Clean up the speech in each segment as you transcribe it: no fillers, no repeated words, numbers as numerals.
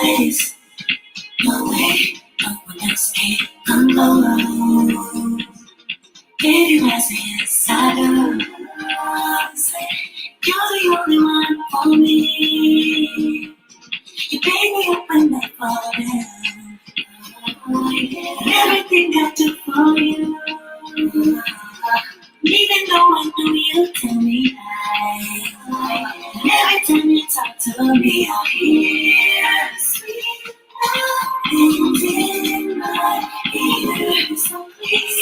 place. No way, no one else can come close. Get it rising inside of us. You're the only one for me. You pick me up when I fall down. Everything I do for you. Even though I know you tell me lies. Every time you talk to me, I hear sweet nothings in my ear. So please,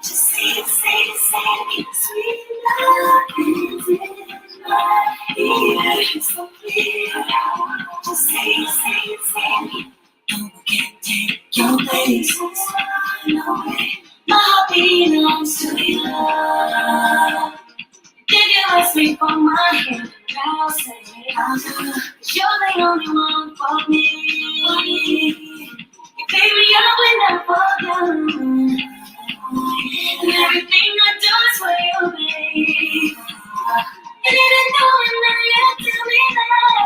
just say it, sweet nothings in my ear. So please, just say it. No one can take your place. No way. My heart belongs to you. Give you a sleep on my hand. I'll say I'll do. You're the only one for me. You pick me up when I fall down. And everything I do is for you, babe. And even though I'm not yet tell me that.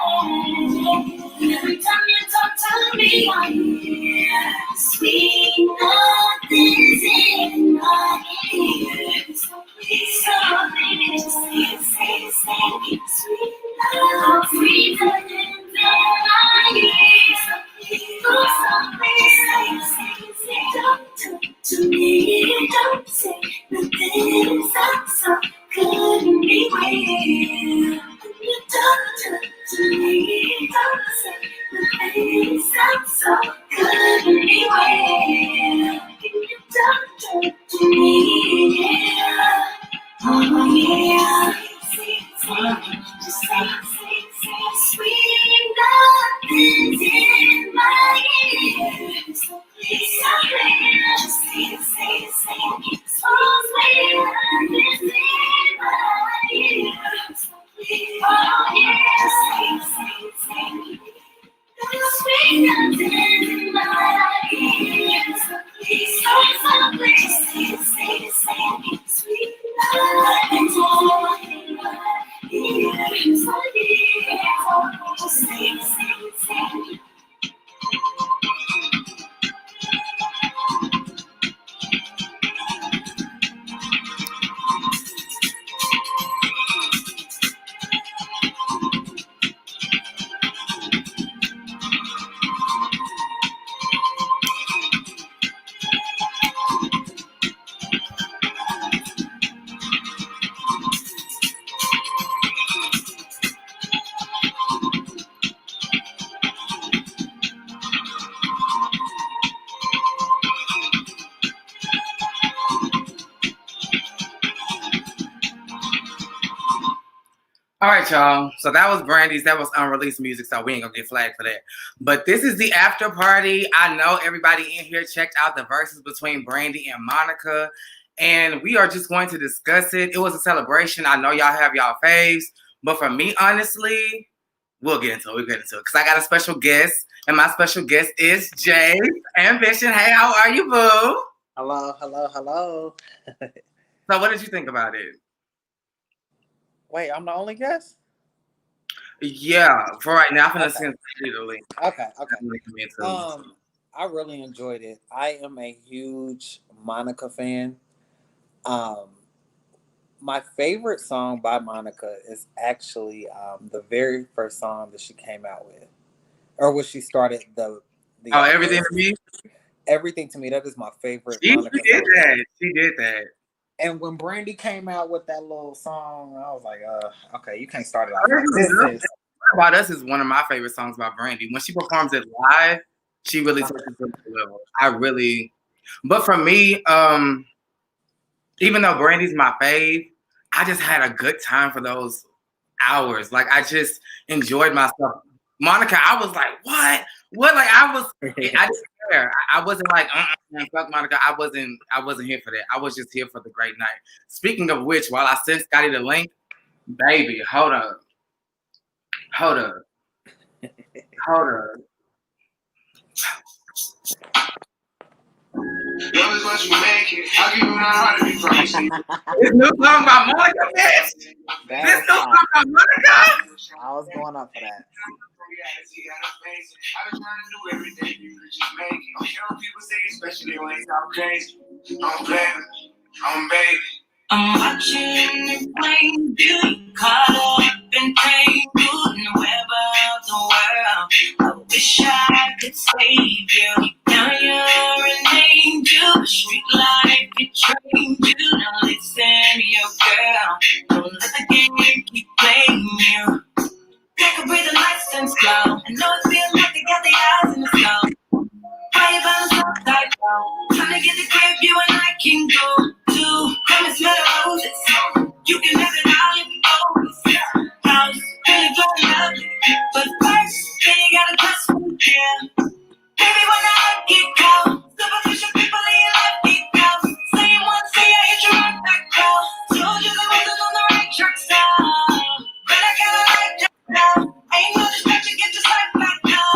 And every time you talk to me, I hear sweet nothings in my ear. So please, say it, sweet nothings in my ear. So please, say it, don't talk to me, don't say nothing, so good anyway. You don't talk to me, don't say nothing, so good anyway. You don't talk to me, yeah. Oh yeah. Just say, sweet nothings in my ear. So please, just say it. So sweet nothings in my ear. So please, oh yeah. Say it. Sweet nothings in my ear. So please, please, say it. Sweet nothings in my ear. So please, just say it. All right, y'all. So that was Brandy's. That was unreleased music, so we ain't gonna get flagged for that. But this is the after party. I know everybody in here checked out the verses between Brandy and Monica, and we are just going to discuss it. It was a celebration. I know y'all have y'all faves, but for me, honestly, we'll get into it. Because I got a special guest, and my special guest is Jay Ambition. Hey, how are you, boo? Hello. So what did you think about it? Wait, I'm the only guest? Yeah, for right now, I'm gonna send you the link. Okay. I really enjoyed it. I am a huge Monica fan. My favorite song by Monica is actually the very first song that she came out with, or when she started the Everything to Me. Everything to Me. That is my favorite. She Monica did song. that. She did that. And when Brandy came out with that little song, I was like, okay, you can't start it off like this. About Us is one of my favorite songs by Brandy. When she performs it live, she really takes it to the level. But for me, even though Brandy's my fave, I just had a good time for those hours. Like, I just enjoyed myself. Monica, I was like, what? Like, I didn't care. I wasn't like, fuck Monica. I wasn't here for that. I was just here for the great night. Speaking of which, while I sent Scotty the link, baby, hold up. Love is what you make it. I'll give you my heart if you promise me. This new song by Monica, bitch. This new song by Monica. I was going up for that. reality, gotta face it. I've been trying to do everything you could just make it. Young people say, especially when they talk crazy. I'm playing, I'm baby. I'm watching the flame beauty caught up and tangled in the web of the world. I wish I could save you. Now you're an angel, street life betrayed you. Now listen, your girl. Don't let the game keep playing you. Take a breather, nice and slow. I know it feels like they got the eyes in the snow. Why you balance upside down? Trying to get the grip you and I can go to. Come and smell the roses. You can have it all if you go. House, really going lovely. But first, then you gotta trust me, yeah. Baby, when I get cold, superficial people in your life get cold. Say it once, say I hit you right back cold. Told you that wasn't on the right track, so. But I kinda like that now. Ain't no distraction, get your life back now.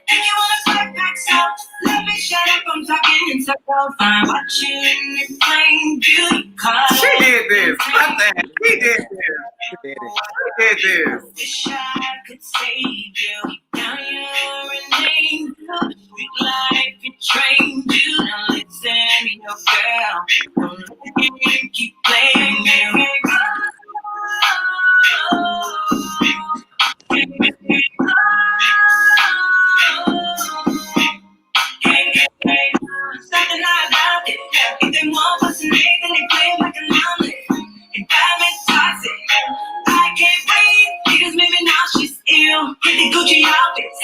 And you wanna fight back, so. Let me shut up, I'm talking in circles. I'm watching the flame beauty caught. She did this. What the heck? She did this. She did it. She did this. Wish I could save you. Now you're an angel. Street life betrayed you. Now listen, your girl. Don't let the game keep playing you. Something about it. If they want what's in it, then they play like an omelet. And diamond toxic. I can't breathe. Niggas maybe now she's ill. Get the Gucci outfits.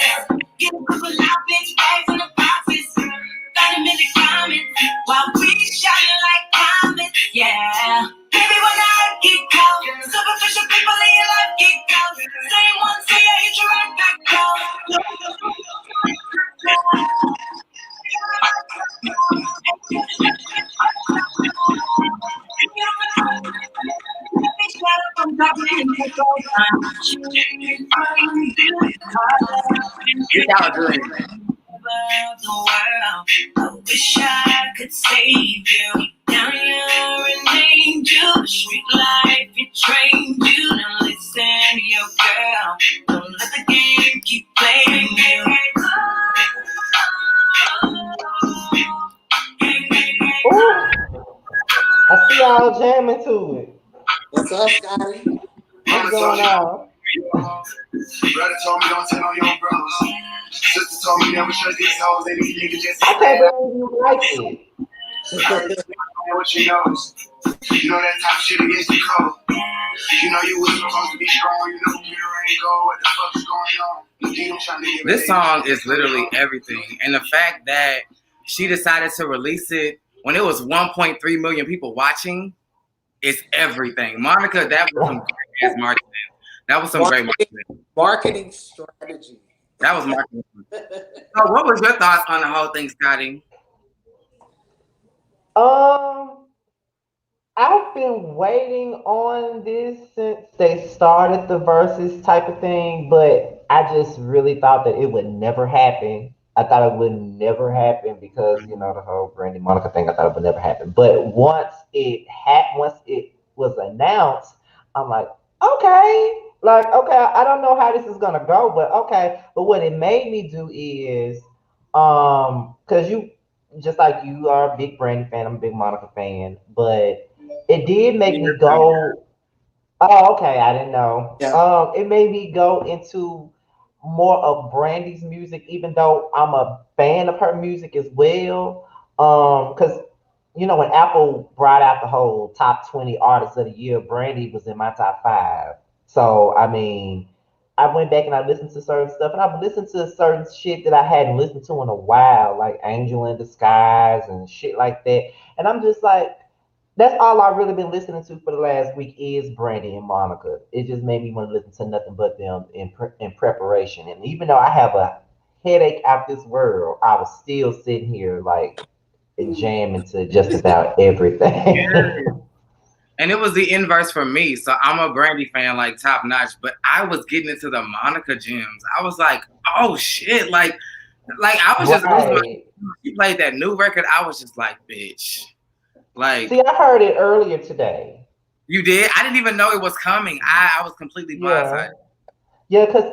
Get a couple outfits, bags in the boxes. Find them in the comments. While we shining like comets. Yeah. Baby, when I get cold, superficial people in your life get cold. Same one, say I hit you right back cold. Y'all doing it. The world. I wish I could save you. Now you're an angel. Street life betrayed you. Now listen, your girl. Don't let the game keep playing you. Ooh, I see y'all jamming to it. What's up, Scotty? What's going on? Brother told me don't tell on your brothers. Sister told me never trust these hoes. They need niggas just I can't believe you like it. what you know. You know that type of shit against the code. You know you was supposed to be strong. You know you ain't go. What the fuck is going on? This song is literally everything. And the fact that she decided to release it when it was 1.3 million people watching is everything. Monica, that was some great ass marketing. That was some great marketing strategy. That was marketing. So what was your thoughts on the whole thing, Scotty? I've been waiting on this since they started the verses type of thing, but I just really thought that it would never happen. I thought it would never happen because the whole Brandy Monica thing. I thought it would never happen. But once it was announced, I'm like, okay, I don't know how this is gonna go, but okay. But what it made me do is, because you just like you are a big Brandy fan, I'm a big Monica fan, but it did make me go. Oh, okay, I didn't know. Yeah. It made me go into more of Brandy's music, even though I'm a fan of her music as well. Because when Apple brought out the whole top 20 artists of the year, Brandy was in my top 5. So I mean, I went back and I listened to certain stuff, and I've listened to certain shit that I hadn't listened to in a while, like Angel in Disguise and shit like that. And I'm just like, that's all I've really been listening to for the last week is Brandy and Monica. It just made me want to listen to nothing but them in preparation. And even though I have a headache out this world, I was still sitting here like jamming to just about everything. Yeah. And it was the inverse for me. So I'm a Brandy fan, like top notch, but I was getting into the Monica gems. I was like, oh shit. Like I was just losing my, she played that new record. I was just like, bitch. Like, see, I heard it earlier today. You did? I didn't even know it was coming. I was completely blindsided. Yeah, because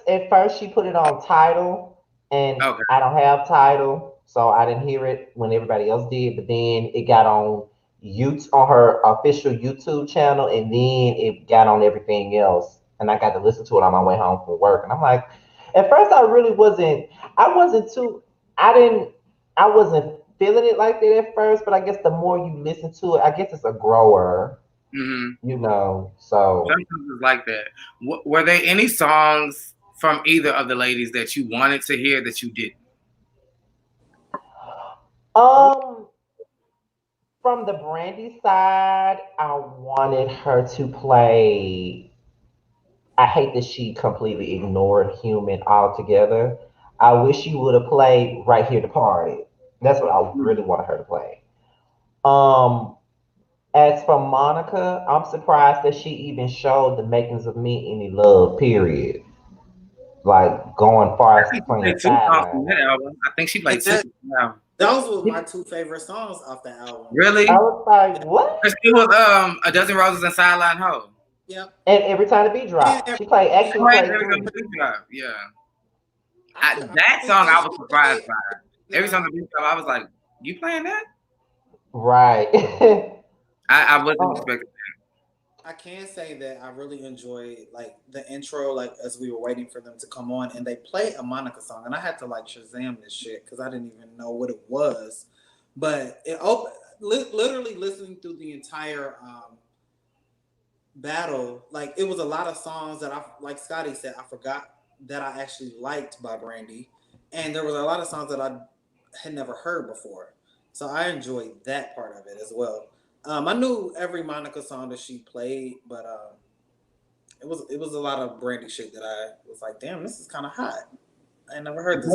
at first she put it on title, and Okay. I don't have title, so I didn't hear it when everybody else did. But then it got on YouTube on her official YouTube channel, and then it got on everything else, and I got to listen to it on my way home from work. And I'm like, at first I really wasn't. I wasn't too. I didn't. I wasn't feeling it like that at first, but I guess the more you listen to it, I guess it's a grower, Mm-hmm. So. Sometimes it's like that. Were there any songs from either of the ladies that you wanted to hear that you didn't? Um, from the Brandy side, I wanted her to play. I hate that she completely ignored Human altogether. I wish she would have played Right Here to Party. That's what I really wanted her to play. Um, as for Monica, I'm surprised that she even showed the makings of me any love, period. Like going far I as think she playing played two songs from sideline. that album. I think she And played two. Now. those were my two favorite songs off the album. Really? I was like, what? 'Cause it was A Dozen Roses and Sideline Hoe. Yep. And every time the beat dropped, she played actually Right, played every time three. the beat drop. Yeah. I That think song that I she was surprised played. by. Every Yeah. time the beat drop, I was like, "You playing that?" Right. I wasn't Oh, expecting. I can say that I really enjoyed like the intro, like as we were waiting for them to come on, and they played a Monica song, and I had to like Shazam this shit because I didn't even know what it was. But literally listening through the entire battle, like it was a lot of songs that like Scotty said, I forgot that I actually liked by Brandy, and there was a lot of songs that I had never heard before. So I enjoyed that part of it as well. I knew every Monica song that she played, but it was a lot of Brandy shit that I was like, damn, this is kind of hot. I never heard this.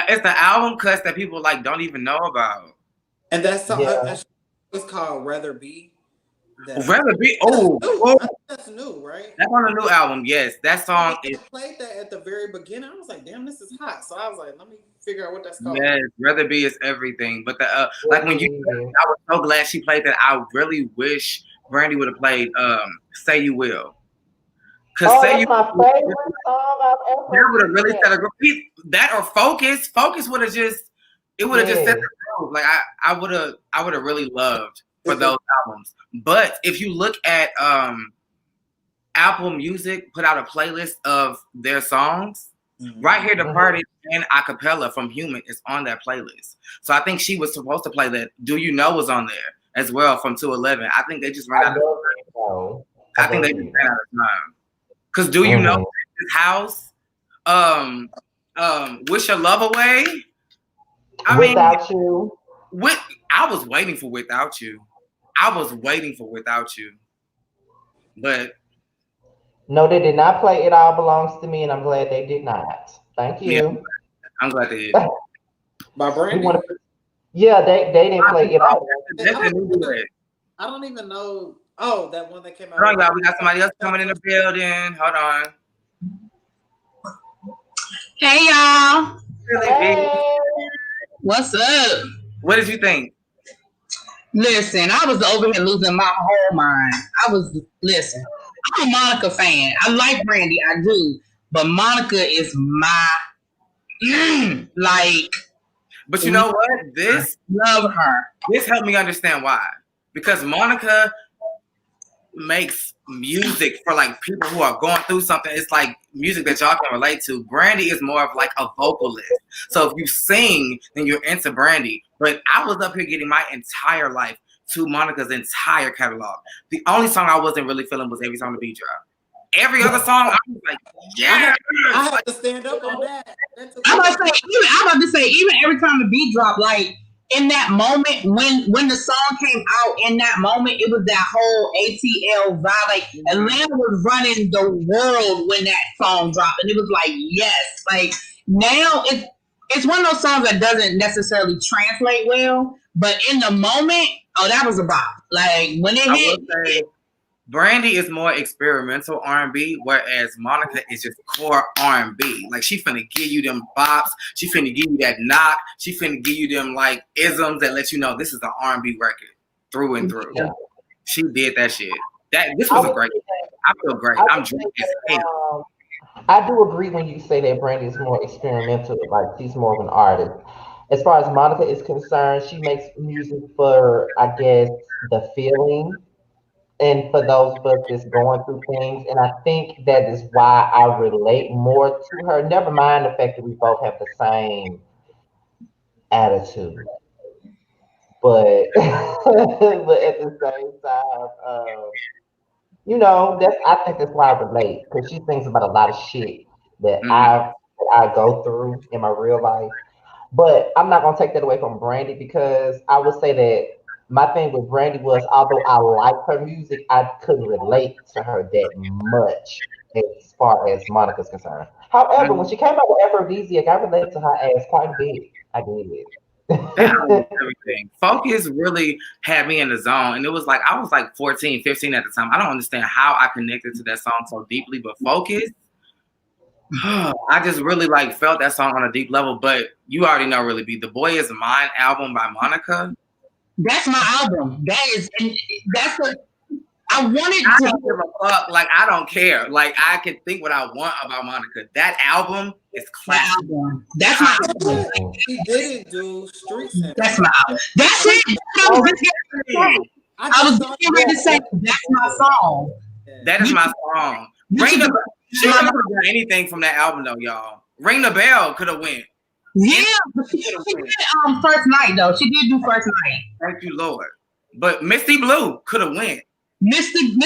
It's the album cuts that people like don't even know about. And that song, yeah. it's called Rather Be. That Rather be that's oh, new. oh, I think that's new, right? that's on the new album. Yes, that And when song they is played that at the very beginning, I was like, damn, this is hot. So I was like, let me figure out what that's called. yes. Rather be is everything. But the Yes, like when it you, is. I was so glad she played that. I really wish Brandy would have played Say You Will. Cause Oh, Say that's You my Will, favorite song I've that ever would have really listened set a group. That or Focus. Focus would have just it to. would have just set Yes. the group. Like I would have really loved for those albums. But if you look at Apple Music put out a playlist of their songs. Mm-hmm. Right Here to Mhm. Party and Acapella from Human is on that playlist. So I think she was supposed to play that. Do You Know was on there as well from 211. I think they just ran I out of love it though. I I think love they just it ran out of time. Cause Do You Know Mhm. His House? Um Wish Your Love Away. I mean Without You. I was waiting for Without You. I was waiting for Without You. But No, they did not play It All Belongs to Me, and I'm glad they did not. Thank yeah, you. I'm glad they did. By We Brandy? want to. Yeah, they didn't play It All Belongs. That's the new duet. I don't even know. Oh, that one that came out. Hold on, y'all. We got somebody else coming in the building. Hold on. Hey y'all, Hey. what's up? What did you think? Listen, I was over here losing my whole mind. Listen, I'm a Monica fan. I like Brandy, I do, but Monica is my like. But you know what? Love her. This helped me understand why. Because Monica makes music for like people who are going through something. It's like music that y'all can relate to. Brandy is more of like a vocalist. So if you sing, then you're into Brandy. But I was up here getting my entire life to Monica's entire catalog. The only song I wasn't really feeling was Every Time the Beat Drop. Every other song, I was like, yeah. I have to stand up on that. I'm about to say, even every time the beat dropped, like in that moment when the song came out, in that moment, it was that whole ATL vibe. Like Atlanta was running the world when that song dropped, and it was like, yes, like now it's one of those songs that doesn't necessarily translate well, but in the moment, oh, that was a bop. Like when it I hit. will say, Brandy is more experimental R&B, whereas Monica is just core R&B. Like she finna give you them bops, she finna give you that knock, she finna give you them like isms that let you know this is an R&B record through and through. Yeah. She did that shit. This was a great. I feel great. I I'm would say drinking as that, hell. I do agree when you say that Brandy is more experimental, like she's more of an artist. As far as Monica is concerned, she makes music for, I guess, the feeling and for those of us that's going through things. And I think that is why I relate more to her. Never mind the fact that we both have the same attitude, but but at the same time, that's I think that's why I relate because she thinks about a lot of shit that Mhm. I go through in my real life. But I'm not gonna take that away from Brandy because I would say that my thing with Brandy was although I like her music, I couldn't relate to her that much as far as Monica's concerned. However, when Mhm. she came out with Aphrodisiac, I related to her ass quite a bit. I That did. album was everything. Focus really had me in the zone. And it was like, I was like 14, 15 at the time. I don't understand how I connected to that song so deeply, but Focus, I just really like felt that song on a deep level. But you already know, really, be The Boy Is Mine album by Monica. That's my album. That is, and that's what I wanted I to. don't give a fuck. Like, I don't care. Like, I can think what I want about Monica. That album is My classic. album. That's my album. He didn't do Street Center. That's my album. That's it. Oh, I was just getting ready to say that's my song. That is my song. Ring the Bell. She could have done anything from that album, though, y'all. Ring the Bell could have went. Yeah, but she did First Night though. She did do First Night. Thank you, Lord. But Misty Blue could have went. Listen,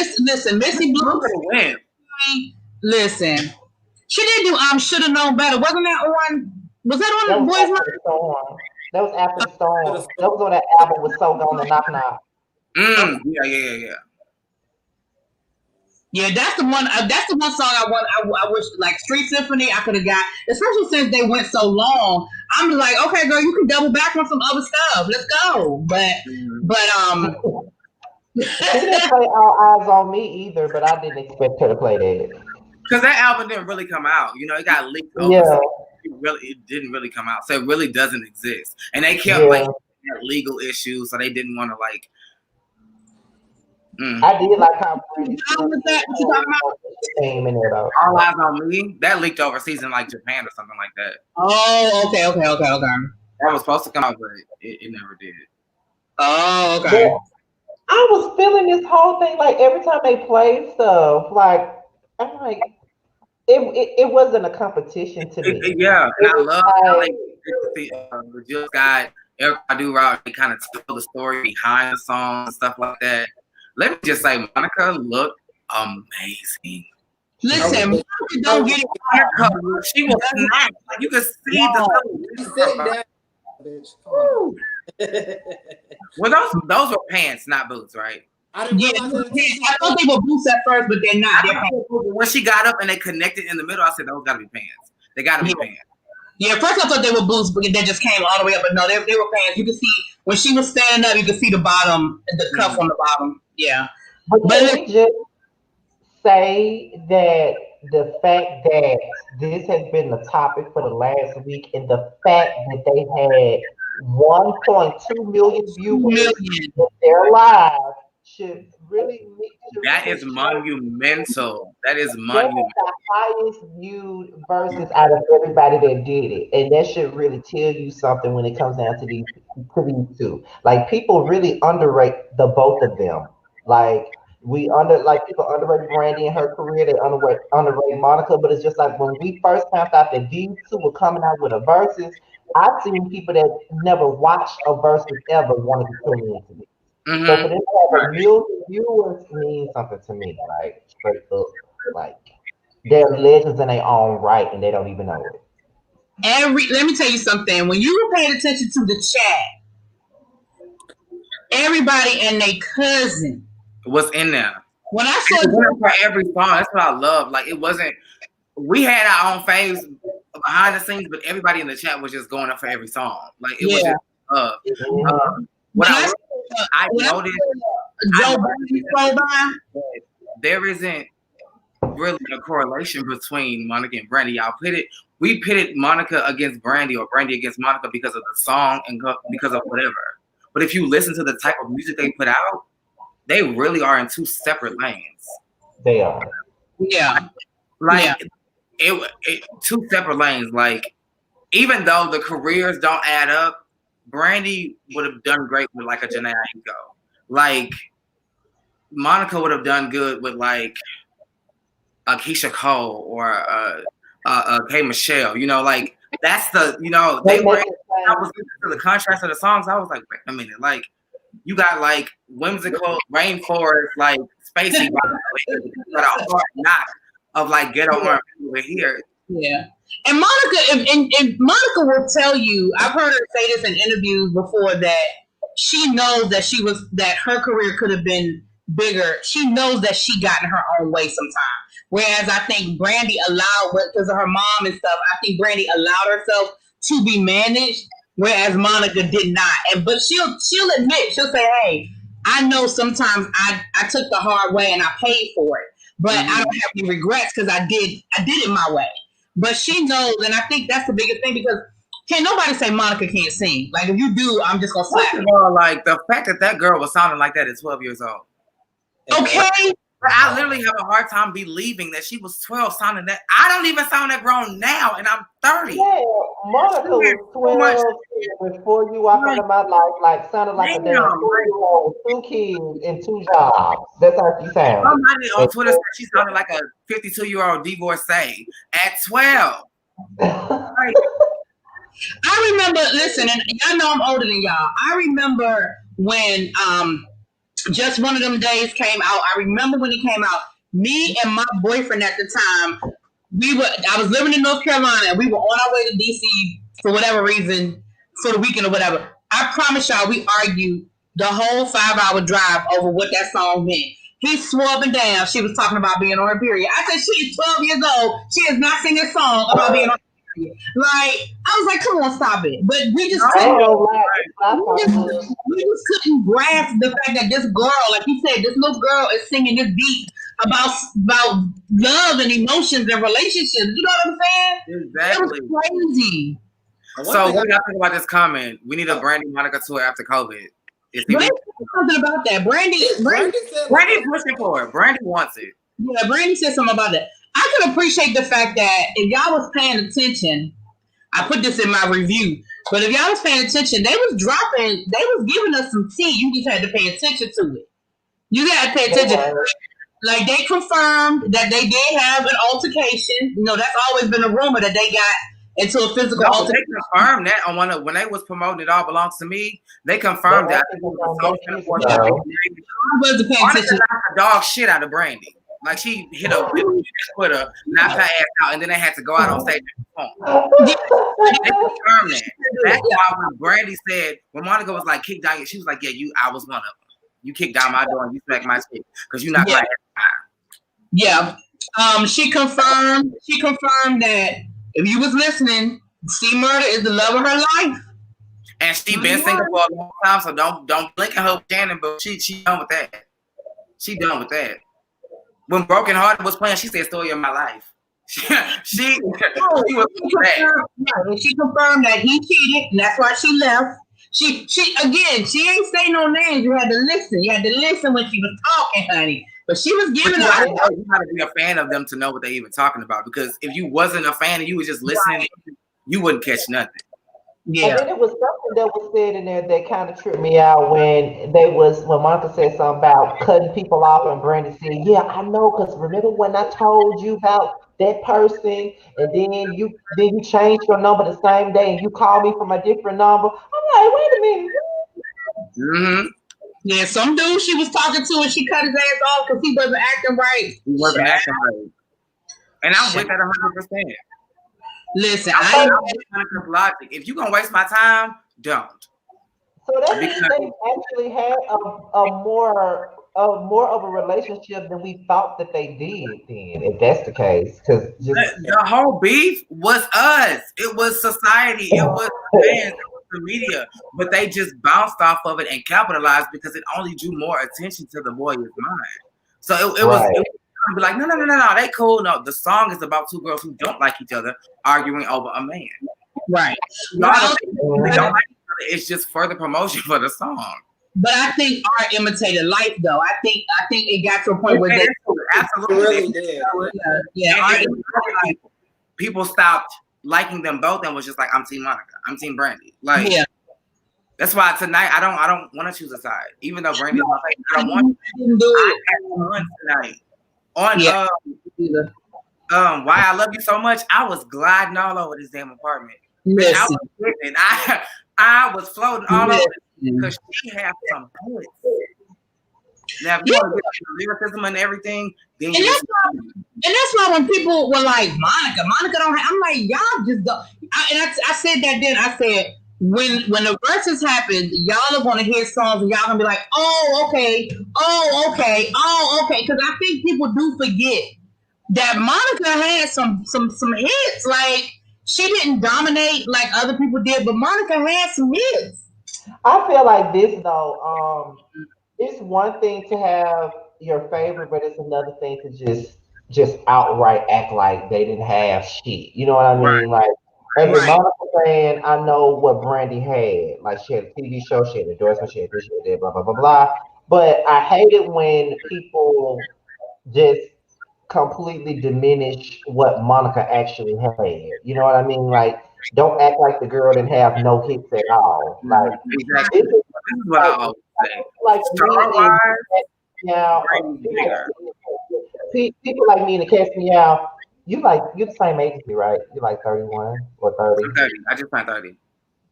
Misty Blue could have went. Listen, she did do Should Have Known Better. Wasn't that on? Was that that on was Boys after Night? the storm. That was after the storm. That was on that album with So Gone and Knock Knock. Yeah. Yeah, that's the one. That's the one song I want. I wish like Street Symphony I could have got, especially since they went so long. I'm like, okay, girl, you can double back on some other stuff. Let's go. But She didn't play All Eyes on Me either, but I didn't expect her to play that. Because that album didn't really come out. You know, it got leaked over. Yeah. It didn't really come out. So it really doesn't exist. And they kept like legal issues, so they didn't want to like. I did like how Brandy came in there though. All Eyes on Me, that leaked overseas in like Japan or something like that. Oh, okay. That was supposed to come out, but it never did. Oh, okay. But I was feeling this whole thing like every time they played stuff, like I'm like, it wasn't a competition to me. Yeah, and I love how they Jill Scott, Erica Do Rock, they kind of tell the story behind the song and stuff like that. Let me just say, Monica looked amazing. Listen, Monica don't get it. Monica, she was not. Like, you can see the bitch. Come well, those were pants, not boots, right? I thought they were boots at first, but they're not. When she got up and they connected in the middle, I said, those gotta be pants. They gotta be pants. Yeah, at first I thought they were boots, but they just came all the way up. But no, they were pants. You could see when she was standing up, you could see the bottom, the cuff on the bottom. Yeah. But let me just say that the fact that this has been the topic for the last week and the fact that they had 1.2 million viewers in their live should really that is monumental. That is monumental. The highest viewed versus out of everybody that did it, and that should really tell you something when it comes down to these two. Like people really underrate the both of them. Like people underrate Brandy and her career. They underrate Monica, but it's just like when we first found out that these two were coming out with a versus. I've seen people that never watched a versus ever wanted to tune into it. Mm-hmm. So for them to have a million viewers means something to me, like straight up, like they're legends in their own right, and they don't even know it. Let me tell you something. When you were paying attention to the chat, everybody and their cousin was in there. When I saw for every song, that's what I love. Like it wasn't. We had our own faves behind the scenes, but everybody in the chat was just going up for every song. Like it was just what I noticed there isn't really a correlation between Monica and Brandy. We pitted Monica against Brandy or Brandy against Monica because of the song and because of whatever. But if you listen to the type of music they put out, they really are in two separate lanes. They are. Yeah. Like it two separate lanes. Like, even though the careers don't add up, Brandy would have done great with like a Janae Aiko. Like, Monica would have done good with like a Keisha Cole or K Michelle. You know, like that's the they were. I was listening to the contrast of the songs. I was like, wait a minute, like you got like whimsical rainforest, like spacey, but a hard knock of like ghetto R&B over here. Yeah. And Monica, and Monica will tell you, I've heard her say this in interviews before, that she knows that her career could have been bigger. She knows that she got in her own way sometimes. Whereas I think Brandy allowed, because of her mom and stuff, I think Brandy allowed herself to be managed, whereas Monica did not. But she'll admit, she'll say, hey, I know sometimes I took the hard way and I paid for it, but I don't have any regrets because I did it my way. But she knows, and I think that's the biggest thing, because can't nobody say Monica can't sing. Like, if you do, I'm just gonna slap you. Like the fact that girl was sounding like that at 12 years old. Okay. But I literally have a hard time believing that she was 12 sounding that. I don't even sound that grown now, and I'm 30. Yeah, Monica was 12 before you walked into my life, like sounded like a damn 2-year-old, 2 kids and 2 jobs. That's how she sounded. Somebody on Twitter said she sounded like a 52-year-old divorcee at 12. I remember, listen, and y'all know I'm older than y'all. I remember when Just One of Them Days came out. I remember when it came out. Me and my boyfriend at the time, I was living in North Carolina, and we were on our way to DC for whatever reason, for the weekend or whatever. I promise y'all, we argued the whole 5-hour drive over what that song meant. He swore up and down she was talking about being on her period. I said, she is 12 years old. She is not singing a song about being on her period. Like, I was like, come on, stop it. But we just couldn't grasp the fact that this girl, like you said, this little girl is singing this beat about love and emotions and relationships. You know what I'm saying? Exactly. It was crazy. So what do y'all think about this comment? We need a Brandy Monica tour after COVID. Brandy said something about that. Brandy pushing for it. Brandy wants it. Yeah, Brandy said something about that. I can appreciate the fact that if y'all was paying attention, I put this in my review, but if y'all was paying attention, they was giving us some tea. You just had to pay attention to it. You had to pay attention. Like, they confirmed that they did have an altercation. You know, that's always been a rumor that they got into a physical altercation. They confirmed that on when they was promoting It All Belongs to Me. They confirmed that. I wasn't paying attention. The dog shit out of Brandy. Like, she hit a Twitter, knocked her ass out, and then they had to go out on stage and perform. They confirmed that. That's why when Brandy said, when Monica was like, kick down, she was like, yeah, I was one of them. You kicked down my door and you smacked my shit because you're not right. Yeah. She confirmed that if you was listening, C Murder is the love of her life. And she been single for a long time, so don't blink at her, Shannon, but she done with that. She done with that. When Broken Hearted was playing, she said story of my life. She confirmed that he cheated, and that's why she left. She ain't say no names. You had to listen. You had to listen when she was talking, honey. But she was giving her. You gotta be a fan of them to know what they're even talking about. Because if you wasn't a fan and you was just listening, you wouldn't catch nothing. Yeah. And then it was something that was said in there that kind of tripped me out when Monica said something about cutting people off, and Brandy said, "Yeah, I know, because remember when I told you about that person, and then you changed your number the same day, and you called me from a different number." I'm like, wait a minute. Mm-hmm. Yeah, some dude she was talking to, and she cut his ass off because he wasn't acting right. He wasn't acting right, and I'm with that 100%. Listen, I ain't logic. If you're gonna waste my time, don't. So that means they actually had a more of a relationship than we thought that they did. Then, if that's the case, because the whole beef was us. It was society. It was fans. It was the media. But they just bounced off of it and capitalized because it only drew more attention to the boy's mind. So it was. Be like, no, they cool. No, the song is about two girls who don't like each other arguing over a man. Right. They don't like each other. It's just further promotion for the song. But I think art imitated life, though. I think it got to a point where they absolutely really did. Yeah, art people stopped liking them both and was just like, I'm Team Monica, I'm Team Brandy. Like, Yeah. that's why tonight I don't want to choose a side, even though Brandy's my favorite. I don't want Didn't do I it. had fun tonight on Yeah. Either. Why I Love You So Much. I was gliding all over this damn apartment. Bitch, I Listen. was living. I was floating all over Listen. because she had some bullets. Now, if you want to get the lyricism and everything, then And you that's just. why when people were like, Monica don't have, I'm like, y'all just don't. I said that then. I said, when the verses happen, y'all are going to hear songs and y'all going to be like, oh, okay. Because I think people do forget that Monica had some hits. Like, she didn't dominate like other people did, but Monica had some hits. I feel like this though. It's one thing to have your favorite, but it's another thing to just outright act like they didn't have shit. You know what I Right. mean? Like as a Right. Monica fan, I know what Brandy had. Like she had a TV show, she had endorsement, she had this, she had that, blah blah blah blah. But I hate it when people just completely diminish what Monica actually had. You know what I mean? Like don't act like the girl didn't have no hits at all. Like Exactly. this is This is what I like always say. like Star me and wise, now Brandy's bigger. people like me and Catch Me Out. You the same age as me, right? You're like 31 or 30. I'm 30. I just turned 30.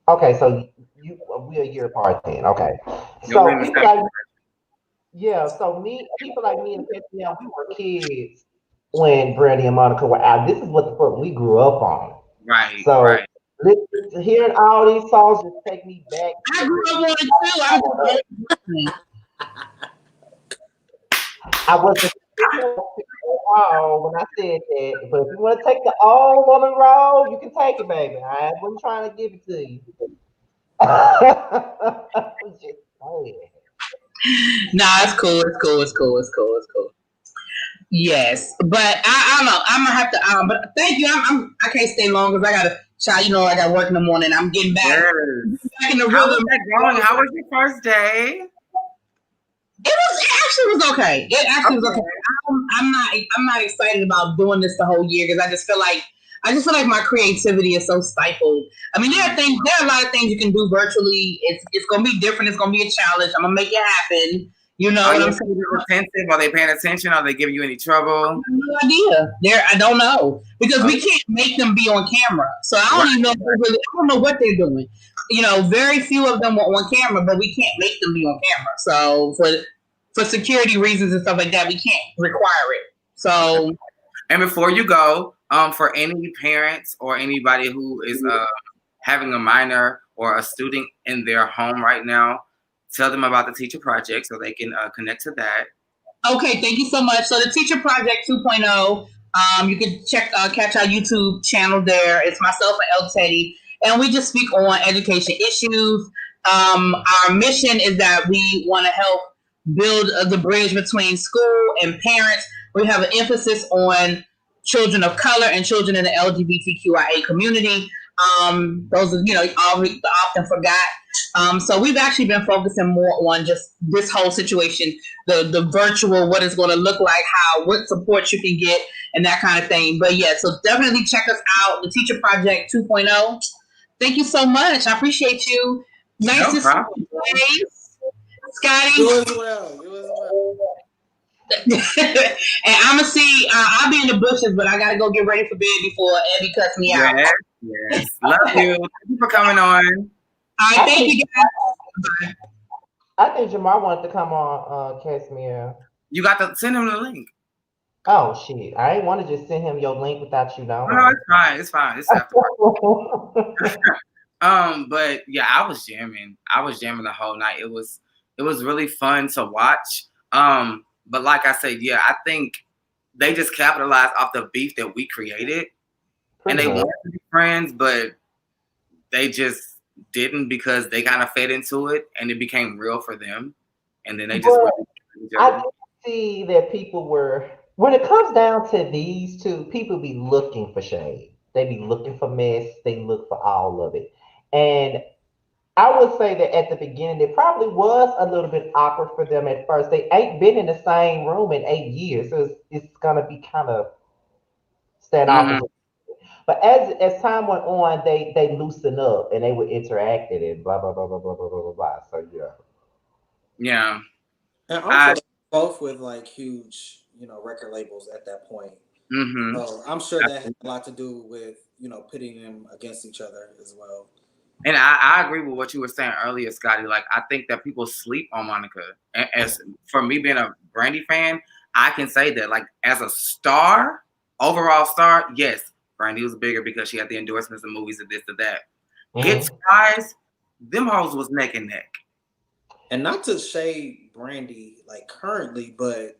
Okay, so you we a year apart then. Okay, Yeah, we're so in the people same. like yeah, so people like me and Catch Me Out, we were kids when Brandy and Monica were out. This is what the fuck we grew up on. Right, So right. hearing all these songs just take me back I to grew up on it too. I was just I wasn't when I said that, but if you want to take the old woman road, you can take it, baby. I wasn't trying to give it to you. I was just saying. Nah, it's cool. It's cool. Yes, but I don't know. I'm gonna have to. But thank you. I can't stay long because I gotta. Child, you know, I got work in the morning. I'm getting back Yes. in the How was rhythm. that going? How was your first day? It actually was okay. It actually was Okay. okay. I'm not excited about doing this the whole year because I just feel like my creativity is so stifled. I mean, there are a lot of things you can do virtually. It's gonna be different. It's gonna be a challenge. I'm gonna make it happen. You know Are what your I'm saying? students attentive? Are they paying attention? Are they giving you any trouble? No idea. I don't know because we can't make them be on camera. So I don't even know. I don't know what they're doing. You know, very few of them are on camera, but we can't make them be on camera. So for security reasons and stuff like that, we can't require it. So. And before you go, for any parents or anybody who is having a minor or a student in their home right now, tell them about the teacher project so they can connect to that. Okay, thank you so much. So the Teacher Project 2.0, you can catch our YouTube channel there. It's myself and El Teddy, and we just speak on education issues. Our mission is that we want to help build the bridge between school and parents. We have an emphasis on children of color and children in the LGBTQIA community. Those are, often forgot. So we've actually been focusing more on just this whole situation, the virtual, what it's going to look like, what support you can get, and that kind of thing. But yeah, so definitely check us out, the Teacher Project 2.0. Thank you so much. I appreciate you. Nice to see you, Scotty. You as well. And I'm gonna see. I'll be in the bushes, but I gotta go get ready for bed before Abby cuts me out. Yes. Love you. Thank you for coming on. All right, thank you guys. I think Jamar wanted to come on Casimir. You got to send him the link. Oh shit. I ain't want to just send him your link without you knowing. No, it's fine. It's Afterparty. But yeah, I was jamming the whole night. It was really fun to watch. But like I said, yeah, I think they just capitalized off the beef that we created. And they wanted to be friends, but they just didn't because they kind of fed into it and it became real for them. And then they just I can see that people were, when it comes down to these two, people be looking for shade. They be looking for mess. They look for all of it. And I would say that at the beginning, it probably was a little bit awkward for them at first. They ain't been in the same room in 8 years. So it's going to be kind of standoffish. But as time went on, they loosened up and they were interacting and blah blah blah blah blah blah blah blah. Blah. So yeah. Yeah. And I also both with like huge, record labels at that point. mm-hmm. So I'm sure that had a lot to do with, pitting them against each other as well. And I agree with what you were saying earlier, Scotty. Like, I think that people sleep on Monica. As for me being a Brandy fan, I can say that, like, as a star, overall star, yes, Brandy was bigger because she had the endorsements and movies and this and that. Hits guys, them hoes was neck and neck. And not to shade Brandy like currently, but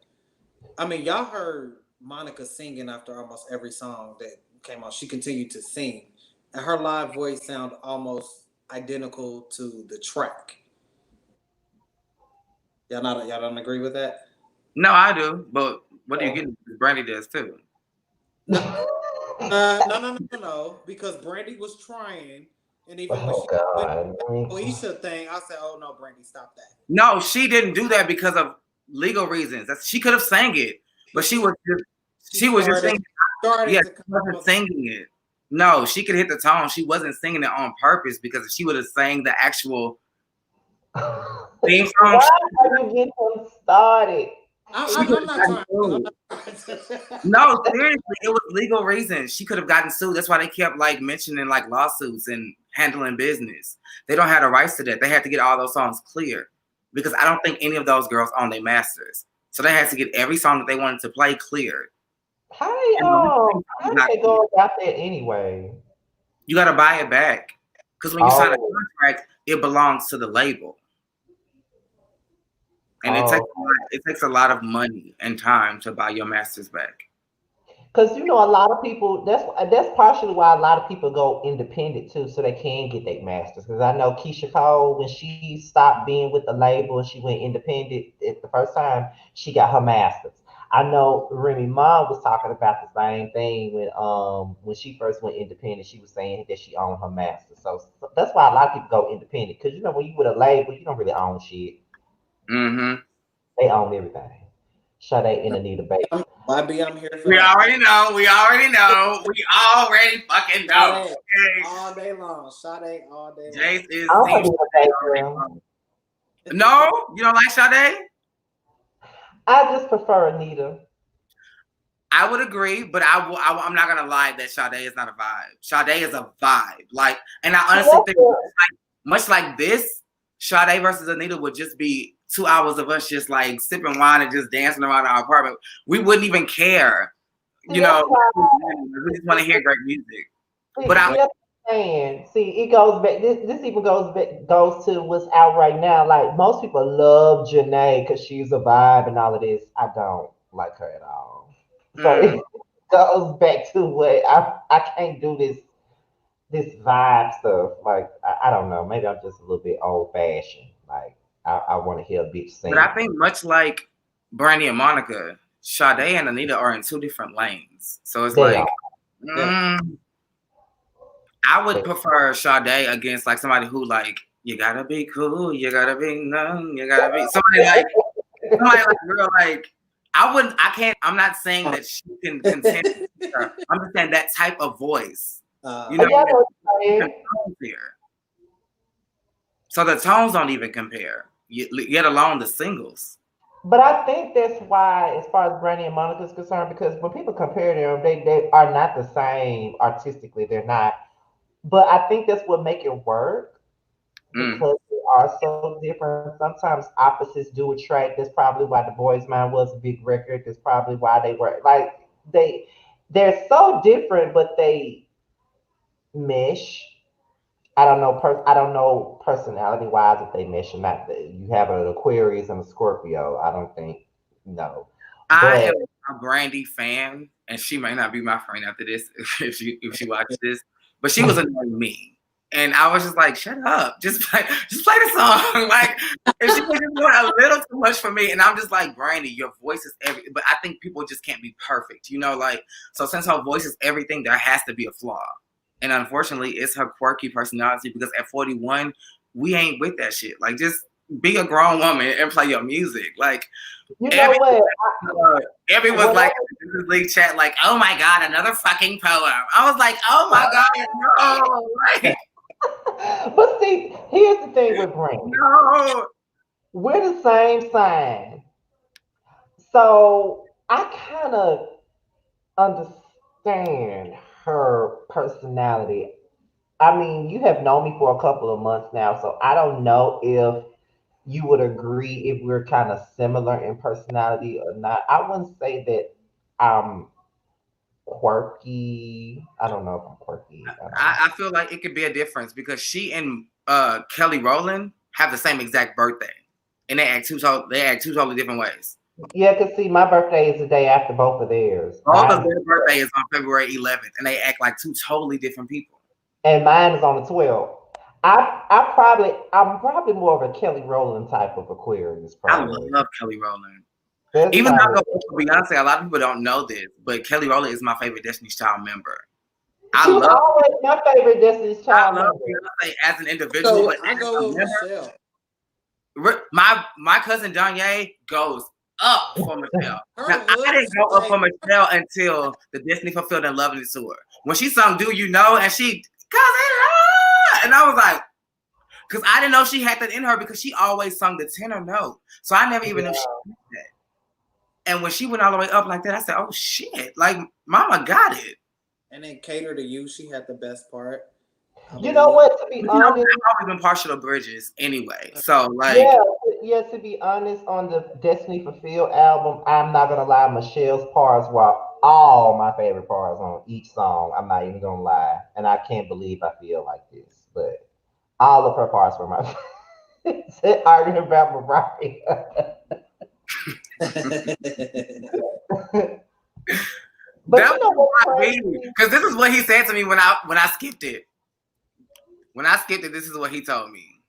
I mean, y'all heard Monica singing after almost every song that came out. She continued to sing, and her live voice sound almost identical to the track. Y'all don't agree with that? No, I do, but what do you get? Brandy does too. No. Because Brandy was trying, and even when she God. Alicia thing, I said, "Oh no, Brandy, stop that." No, she didn't do that because of legal reasons. She could have sang it, but she was just singing. Yeah, she wasn't singing it. No, she could hit the tone. She wasn't singing it on purpose because if she would have sang the actual theme song. Why are you getting him started? I'm not trying. No, seriously, it was legal reasons. She could have gotten sued. That's why they kept like mentioning like lawsuits and handling business. They don't have the rights to that. They had to get all those songs clear because I don't think any of those girls own their masters. So they had to get every song that they wanted to play cleared. How they go about that anyway? You got to buy it back because when you sign a contract, it belongs to the label. And it takes a lot of money and time to buy your masters back. Because a lot of people. That's partially why a lot of people go independent too, so they can get their masters. Because I know Keisha Cole, when she stopped being with the label and she went independent at the first time, she got her masters. I know Remy Ma was talking about the same thing when she first went independent. She was saying that she owned her masters. So that's why a lot of people go independent. Because when you with a label, you don't really own shit. Mm-hmm. They own everything. Sade and Anita Baker. YB, I'm here for We that. already know. We already fucking know. Sade, all day long. Sade all day long. Jace is I No, you don't like Sade? just prefer Anita. I would agree, but I'm not gonna lie that Sade is not a vibe. Sade is a vibe. Like, and I honestly think much like this, Sade versus Anita would just be 2 hours of us just like sipping wine and just dancing around our apartment. We wouldn't even care. We just want to hear great music. But it goes back. This even goes to what's out right now. Like most people love Janae because she's a vibe and all of this. I don't like her at all. So it goes back to what I can't do this vibe stuff. Like I don't know. Maybe I'm just a little bit old fashioned. Like I want to hear a bitch sing. But I think much like Brandy and Monica, Sade and Anita are in two different lanes. So it's I would prefer Sade against like somebody who like, you gotta be cool, you gotta be numb, you gotta be somebody like real like I'm not saying that she can contend with her. I'm just saying that type of voice. So the tones don't even compare, yet alone the singles. But I think that's why, as far as Brandy and Monica is concerned, because when people compare them, they are not the same artistically. They're not. But I think that's what make it work because they are so different. Sometimes opposites do attract. That's probably why The Boys Mind was a big record. That's probably why they were like they're so different, but they mesh. I don't know personality wise if they mesh or not. You have an Aquarius and a Scorpio. I don't think no. I am a Brandy fan, and she might not be my friend after this if she watches this. But she was annoying me, and I was just like, "Shut up! Just play the song." Like, if she was just doing a little too much for me, and I'm just like, Brandy, your voice is everything. But I think people just can't be perfect, like. So since her voice is everything, there has to be a flaw, and unfortunately, it's her quirky personality. Because at 41, we ain't with that shit. Like, just be a grown woman and play your music. Like, You know what? everyone's like in this league chat, like, oh my god, another fucking poem. I was like, oh my god, no. Like, But see, here's the thing with Brandy. no. We're the same sign. So I kind of understand her personality. I mean, you have known me for a couple of months now, so I don't know if you would agree if we're kind of similar in personality or not. I wouldn't say that I'm quirky. I don't know if I'm quirky. I feel like it could be a difference because she and Kelly Rowland have the same exact birthday, and they act two totally different ways. Yeah, cause see, my birthday is the day after both of theirs. Both of their birthday is on February 11th, and they act like two totally different people. And mine is on the 12th. I'm probably more of a Kelly Rowland type of Aquarius. Probably. I love Kelly Rowland. That's Even though I probably- go for Beyonce, a lot of people don't know this, but Kelly Rowland is my favorite Destiny's Child member. She was always my favorite Destiny's Child I love member. Beyonce as an individual, So but I as go a with member, Michelle. my cousin Danye goes up for Michelle. Her Now, I didn't looks go up like- for Michelle until the Destiny Fulfilled and Loving It tour. When she sung "Do You Know" and she and I was like, because I didn't know she had that in her because she always sung the tenor note, so I never even knew she did that. And when she went all the way up like that, I said, "Oh shit! Like Mama got it." And then Cater to You, she had the best part. You know what? To be You know, honest, I've always been partial to Bridges anyway, so like, yeah. To be honest, on the Destiny Fulfilled album, I'm not gonna lie. Michelle's parts were all my favorite parts on each song. I'm not even gonna lie, and I can't believe I feel like this, but all of her parts were my favorite. Arguing about Mariah. But that you know was what's my crazy? because this is what he said to me when I skipped it. When I skipped it, this is what he told me.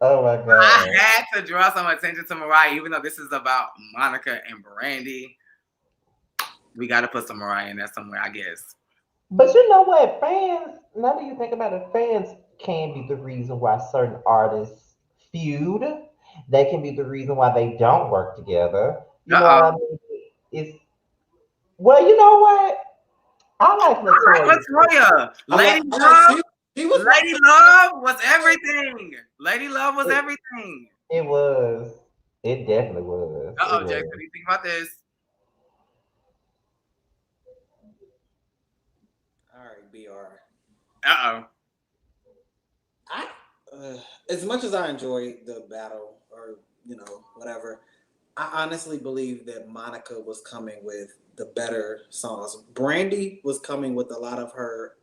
Oh my god! I had to draw some attention to Mariah, even though this is about Monica and Brandy. We got to put some Mariah in there somewhere, I guess. But you know what? Fans, now that you think about it, fans can be the reason why certain artists feud. They can be the reason why they don't work together. You know what I mean? It's well, you know what? I like Latoya. Lady Love. Lady Love was everything. Lady Love was everything. It was. It definitely was. Uh-oh, Jason, what do you think about this? All right, BR. Uh-oh. As much as I enjoy the battle or, whatever, I honestly believe that Monica was coming with the better songs. Brandy was coming with a lot of her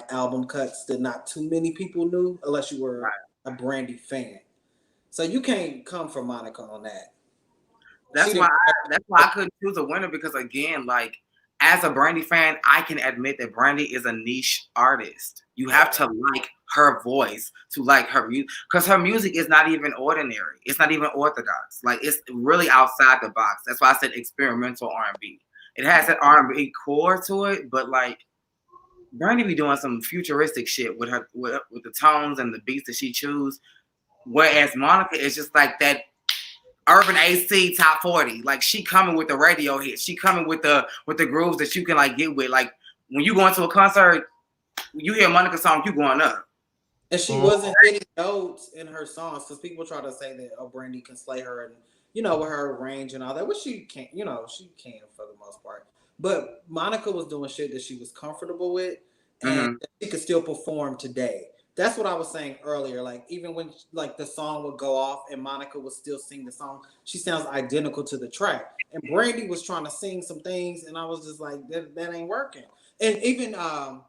album cuts that not too many people knew unless you were a Brandy fan. So you can't come for Monica on that. That's why I couldn't choose a winner because again, like as a Brandy fan, I can admit that Brandy is a niche artist. You have to like her voice to like her music because her music is not even ordinary. It's not even orthodox. Like it's really outside the box. That's why I said experimental R&B. It has that R&B core to it, but like Brandy be doing some futuristic shit with her with the tones and the beats that she choose. Whereas Monica is just like that Urban AC top 40. Like she coming with the radio hits. She coming with the grooves that you can like get with. Like when you go into a concert, you hear Monica's song, you going up. And she wasn't hitting notes in her songs because people try to say that Brandy can slay her and with her range and all that, which she can't. She can for the most part. But Monica was doing shit that she was comfortable with, and she could still perform today. That's what I was saying earlier. Like even when the song would go off and Monica would still sing the song, she sounds identical to the track. And Brandy was trying to sing some things, and I was just like, that ain't working. And even some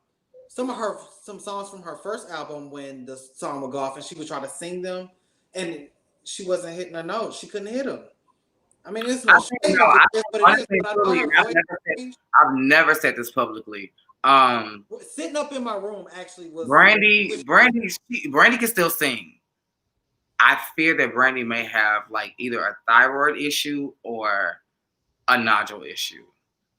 songs from her first album, when the song would go off and she would try to sing them, and she wasn't hitting her notes. She couldn't hit them. I mean, it's no shade, but I've never said this publicly. Sitting up in my room actually was Brandy can still sing. I fear that Brandy may have like either a thyroid issue or a nodule issue.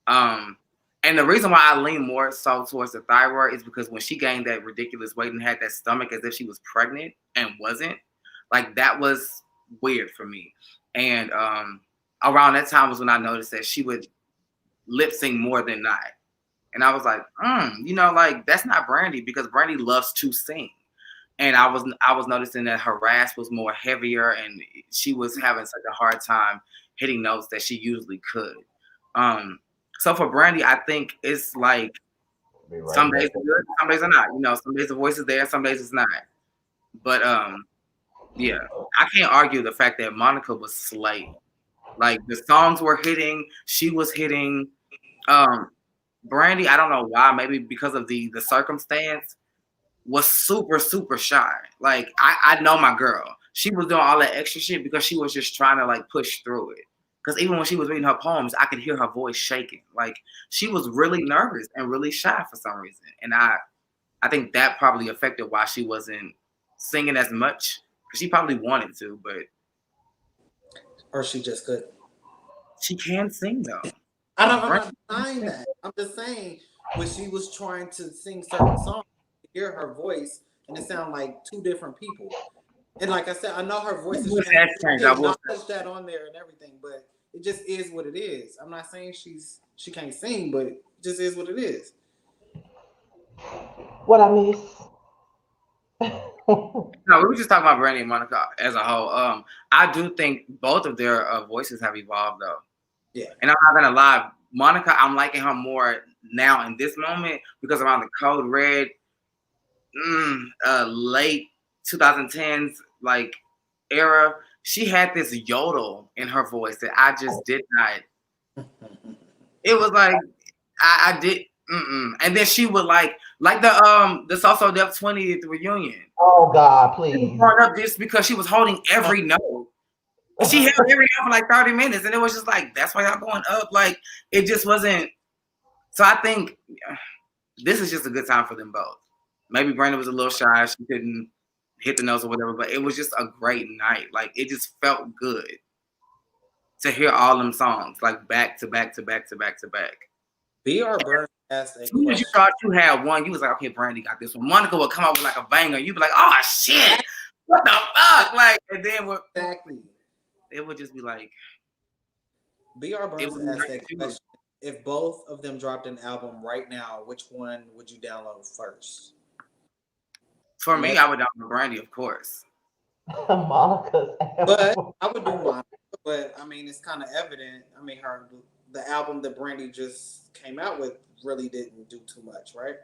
And the reason why I lean more so towards the thyroid is because when she gained that ridiculous weight and had that stomach as if she was pregnant and wasn't, like that was weird for me. And around that time was when I noticed that she would lip sync more than not. And I was like, like that's not Brandy, because Brandy loves to sing. And I was noticing that her rasp was more heavier, and she was having such a hard time hitting notes that she usually could. So for Brandy, I think it's like some days are good, some days are not. Some days the voice is there, some days it's not. But yeah, I can't argue the fact that Monica was slaying. Like the songs were hitting, she was hitting. Brandy, I don't know why, maybe because of the circumstance, was super, super shy. Like I know my girl. She was doing all that extra shit because she was just trying to like push through it. Because even when she was reading her poems, I could hear her voice shaking. Like she was really nervous and really shy for some reason. And I think that probably affected why she wasn't singing as much. Because she probably wanted to, but or she just couldn't. She can sing though. I'm not denying that. I'm just saying when she was trying to sing certain songs, you hear her voice and it sounded like two different people. And like I said, I know her voice is not touch that on there and everything, but it just is what it is. I'm not saying she can't sing, but it just is what it is. What I miss? No, we were just talking about Brandy and Monica as a whole. I do think both of their voices have evolved though. Yeah. And I'm not gonna lie, Monica, I'm liking her more now in this moment because around the Code Red, late 2010s like era, she had this yodel in her voice that I just did not. It was like I did. And then she would like the So Def 20th reunion. Oh God, please! Brought up just because she was holding every note. She held every note for like 30 minutes, and it was just like, that's why y'all going up. Like it just wasn't. So I think this is just a good time for them both. Maybe Brandon was a little shy; she couldn't hit the notes or whatever. But it was just a great night. Like it just felt good to hear all them songs like back to back to back to back to back. B.R. Burns asked a as soon as you thought you had one, you was like, okay, Brandy got this one. Monica would come up with like a banger. You'd be like, oh shit, what the fuck? Like, and then exactly, it would just be like, B.R. Burns asked that question. If both of them dropped an album right now, which one would you download first? For me, I would download Brandy, of course. Monica's album. But I would do Monica. But I mean, it's kind of evident. I mean, the album that Brandy just came out with really didn't do too much, right?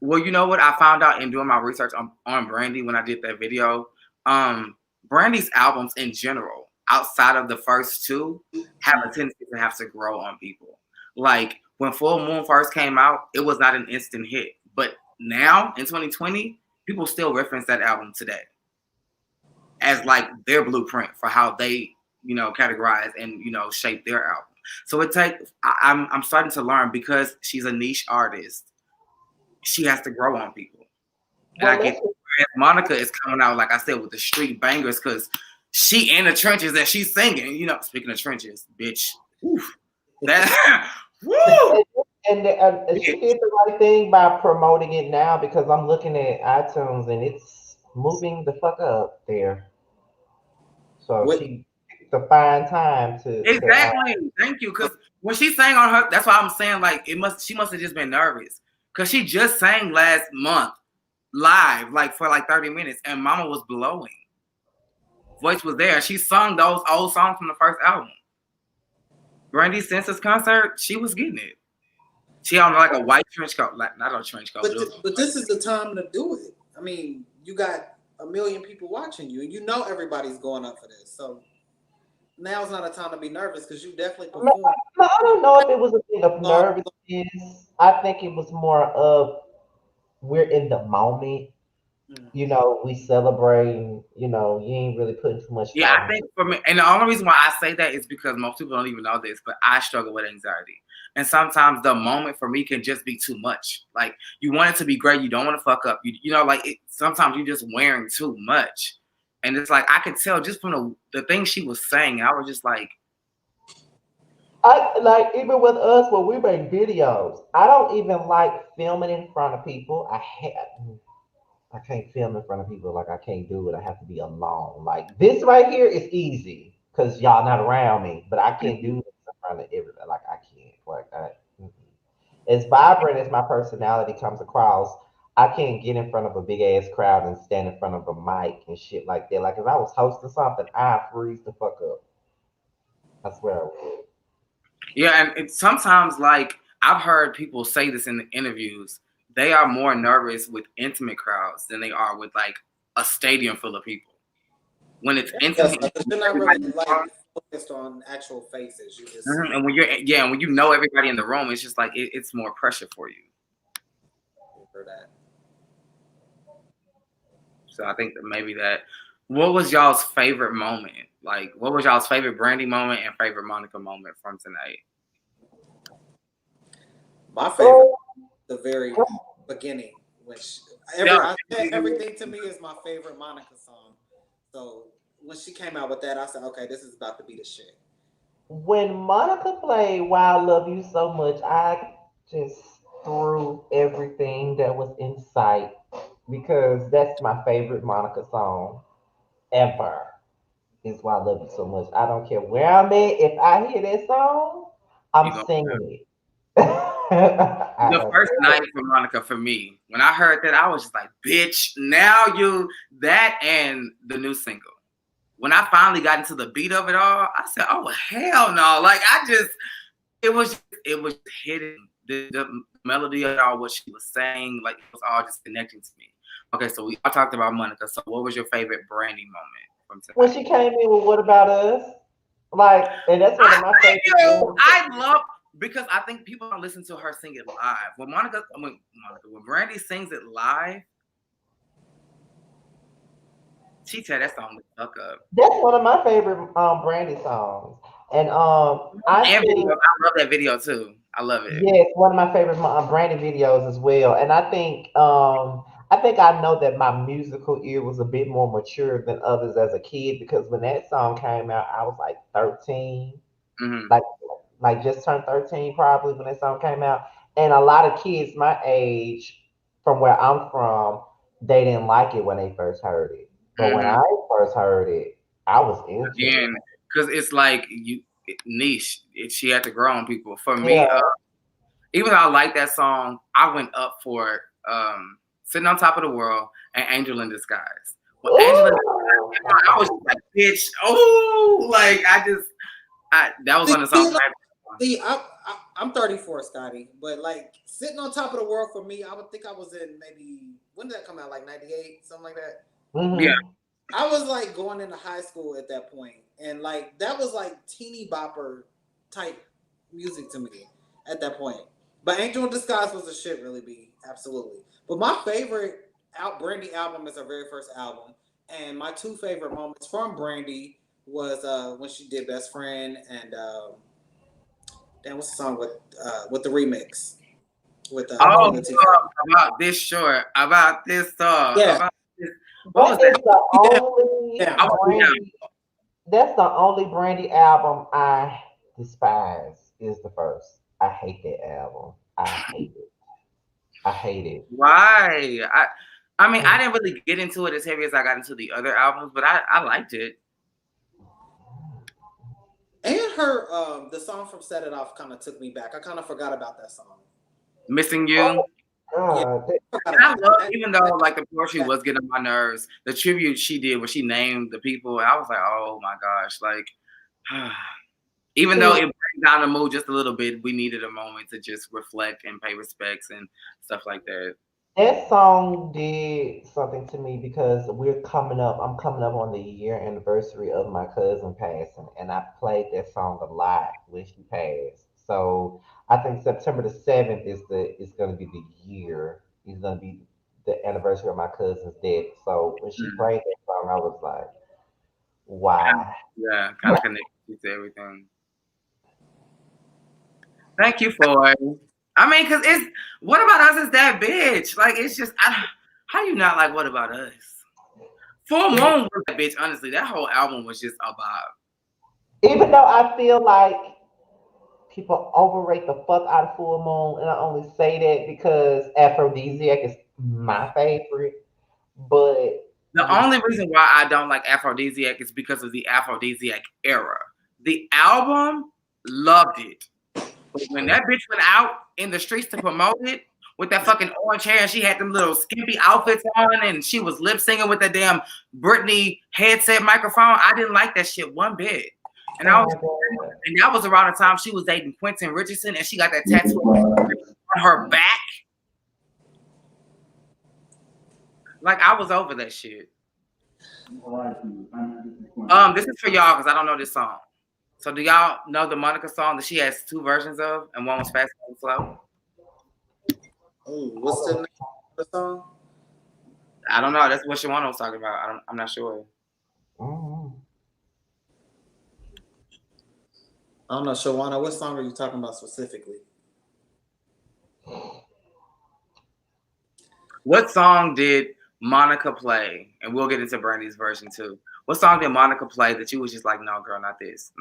Well, you know what I found out in doing my research on Brandy when I did that video? Brandy's albums in general, outside of the first two, have a tendency to have to grow on people. Like when Full Moon first came out, it was not an instant hit. But now in 2020, people still reference that album today as like their blueprint for how they, categorize and, shape their album. So I'm starting to learn, because she's a niche artist, she has to grow on people. And I get Monica is coming out, like I said, with the street bangers, because she in the trenches and she's singing. Speaking of trenches, bitch. Oof, that woo. And she did the right thing by promoting it now, because I'm looking at iTunes and it's moving the fuck up there. So she picked a fine time to exactly. Thank you, because when she sang on her, that's why I'm saying like she must have just been nervous, because she just sang last month live like for like 30 minutes and Mama was blowing. Voice was there. She sung those old songs from the first album. Brandy's Census concert, she was getting it. She on like a white trench coat, like not a trench coat. But this is the time to do it. I mean, you got 1 million people watching you, and everybody's going up for this. So now's not a time to be nervous, because you definitely performed. I don't know if it was a thing of nervousness. I think it was more of we're in the moment. We celebrating, you ain't really putting too much. Yeah, I think for me, and the only reason why I say that is because most people don't even know this, but I struggle with anxiety. And sometimes the moment for me can just be too much. Like, you want it to be great, you don't want to fuck up. Sometimes you're just wearing too much. And it's like, I could tell just from the things she was saying, I was just like, I like even with us when we make videos. I don't even like filming in front of people. I can't film in front of people. Like I can't do it. I have to be alone. Like this right here is easy because y'all not around me. But I can't do this in front of everybody. Like I can't. Mm-mm. As vibrant as my personality comes across, I can't get in front of a big ass crowd and stand in front of a mic and shit like that. Like if I was hosting something, I freeze the fuck up. I swear I would. Yeah, and it's sometimes like I've heard people say this in the interviews. They are more nervous with intimate crowds than they are with like a stadium full of people. When it's Yes, intimate, because you're not really like focused on actual faces. You just and when when you know everybody in the room, it's just like it's more pressure for you. for that. So I think that maybe that. What was y'all's favorite moment? Like, what was y'all's favorite Brandy moment and favorite Monica moment from tonight? My favorite, the very beginning, which Yeah. everything to me is my favorite Monica song. So when she came out with that, I said, okay, this is about to be the shit. When Monica played "Why I Love You So Much," I just threw everything that was in sight because that's my favorite Monica song ever. Is "Why I Love You So Much." I don't care where I'm at. If I hear that song, You I'm go. singing it. The first night for Monica for me, when I heard that, I was just like, bitch, now you that and the new single. When I finally got into the beat of it all, I said, oh hell no. Like it was hitting the melody of it all, what she was saying, like it was all just connecting to me. Okay, so we all talked about Monica. So what was your favorite Brandy moment from When tonight? she came in with "What About Us," like, and that's one of my Thank you. favorite. I love because I think people don't listen to her sing it live. When Brandy sings it live, she tear that song the fuck up. That's one of my favorite Brandy songs, and I And video, think I love that video too. I love it. yes, one of my favorite Brandy videos as well. And I think I know that my musical ear was a bit more mature than others as a kid because when that song came out, I was like 13, Hmm. like just turned 13 probably when that song came out. And a lot of kids my age, from where I'm from, they didn't like it when they first heard it. But when Hmm. I first heard it, I was into it. Again, because it's like niche. She had to grow on people. For Yeah. me, even though I like that song, I went up for "Sitting on Top of the World" and "Angel in Disguise." Well, "Angel in Ooh. Disguise," I was just like, "Bitch, oh!" Like that was See, on the song. see, I'm 34, Scotty, but like sitting on top of the world for me, I would think I was in maybe when did that come out? Like 98, something like that. Yeah. Mhm. I was like going into high school at that point, and like that was like teeny bopper type music to me at that point. But Angel in Disguise was a shit, really be absolutely. But my favorite Brandy album is her very first album, and my two favorite moments from Brandy was when she did Best Friend and damn, what's the song with the remix with Oh, Queen Latifah? about this short, about this song, Yeah, about this. What was That that? is the yeah, only yeah. I was down. Brandy. That's the only Brandy album I despise. Is the first. I hate that album. I hate it. I hate it. Why? I mean, I didn't really get into it as heavy as I got into the other albums, but I liked it. And her the song from Set It Off kind of took me back. I kind of forgot about that song. Missing Oh You. Yeah, God. I forgot And I about love, that. even though like the poetry was getting on my nerves, the tribute she did where she named the people, I was like, oh my gosh, like, even though See, it brought down the mood just a little bit, we needed a moment to just reflect and pay respects and stuff like that. that song did something to me because we're coming up. I'm coming up on the year anniversary of my cousin passing, and I played that song a lot when she passed. So I think September the 7th is going to be the year. Is going to be the anniversary of my cousin's death. So when she Mm. played that song, I was like, why? Yeah, kind of connected to everything. Thank you for it. I mean, because it's What About Us is that bitch. Like, it's just, how you not like What About Us? Full E- Moon was that bitch, honestly. That whole album was just about. Even though I feel like people overrate the fuck out of Full Moon, and I only say that because Aphrodisiac is my favorite. But The only reason why I don't like Aphrodisiac is because of the Aphrodisiac era. The album, loved it. But when that bitch went out in the streets to promote it with that fucking orange hair and she had them little skimpy outfits on and she was lip singing with that damn Britney headset microphone, I didn't like that shit one bit. And that was around the time she was dating Quentin Richardson and she got that tattoo on her back. Like, I was over that shit. This is for y'all because I don't know this song. So do y'all know the Monica song that she has two versions of, and one was fast and slow? Oh, what's the name of the song? I don't know. That's what Shawana was talking about. I'm not sure. Mm-hmm. I don't know, Shawana. What song are you talking about specifically? What song did Monica play? And we'll get into Brandy's version too. What song did Monica play that you was just like, no, girl, not this.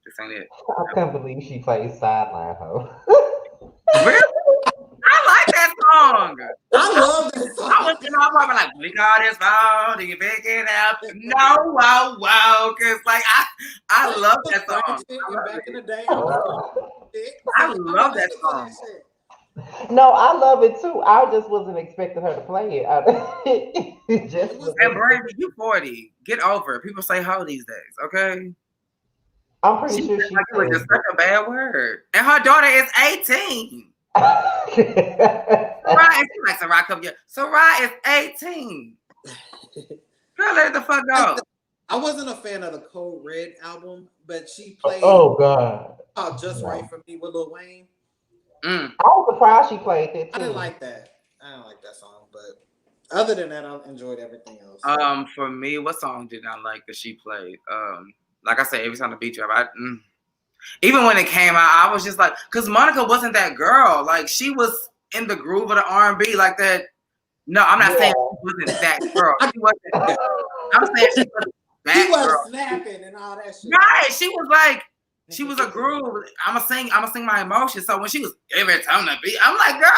This ain't it. I can't believe she plays Sideline Hoe. Really? I like that song. I love that song. I was getting off probably like, we got this phone, do you pick it up? No, wow, because like I love that song. Back in the day. I love that song. No, I love it too. I just wasn't expecting her to play it. And Brandy, you 40. Get over it. People say hoe these days, okay? I'm pretty sure she like it was just such a bad word. And her daughter is 18. Sarai is 18. Girl, let the fuck go. I wasn't a fan of the Code Red album, but she played Just Right for Me with Lil Wayne. I was surprised she played that too. I didn't like that song, but other than that, I enjoyed everything else. For me, what song did I like that she played? Like I said, every time the beat drop, even when it came out, I was just like, because Monica wasn't that girl. Like she was in the groove of the R&B like that. No, I'm not saying she wasn't that girl. She wasn't that. I'm saying she wasn't that girl. She was snapping and all that shit. Right, she was like. She was a groove. I'ma sing my emotions. So when she was every time the beat, I'm like, girl,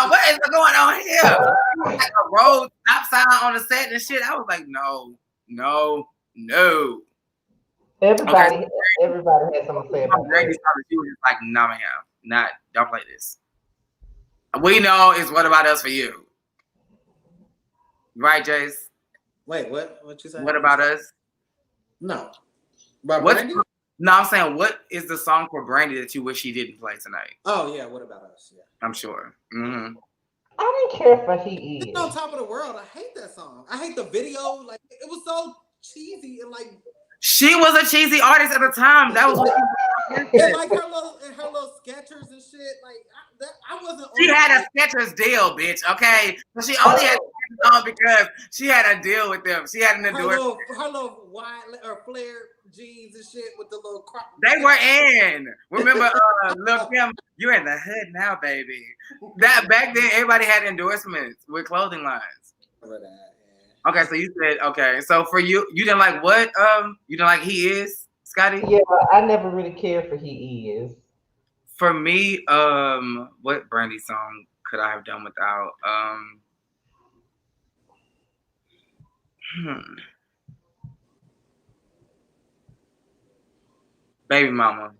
what is going on here? Like a road stop sign on the set and shit. I was like, no. Everybody had something to say about that. She was just like, no, ma'am, don't play this. We know it's What About Us for you, right, Jace? Wait, what you saying? What About Us? No, but Brandy. No, I'm saying, what is the song for Brandy that you wish she didn't play tonight? Oh, yeah. What About Us? Yeah. I'm sure. Mm-hmm. I didn't care for He Is. On Top of the World. I hate that song. I hate the video. Like, it was so cheesy and like. She was a cheesy artist at the time. That was what she was. Like her little Skechers and shit. Like, I wasn't. She had a Skechers deal, bitch. Okay, but she only had Skechers on because she had a deal with them. She had an endorsement. Her little wide or flare jeans and shit with the little crop. They were in. Remember, Lil Kim, you're in the hood now, baby. That back then, everybody had endorsements with clothing lines. Okay, so you said okay. So for you, you didn't like what? You didn't like He Is, Scotty? Yeah, I never really cared for He Is. For me, what Brandy song could I have done without? Baby Mama.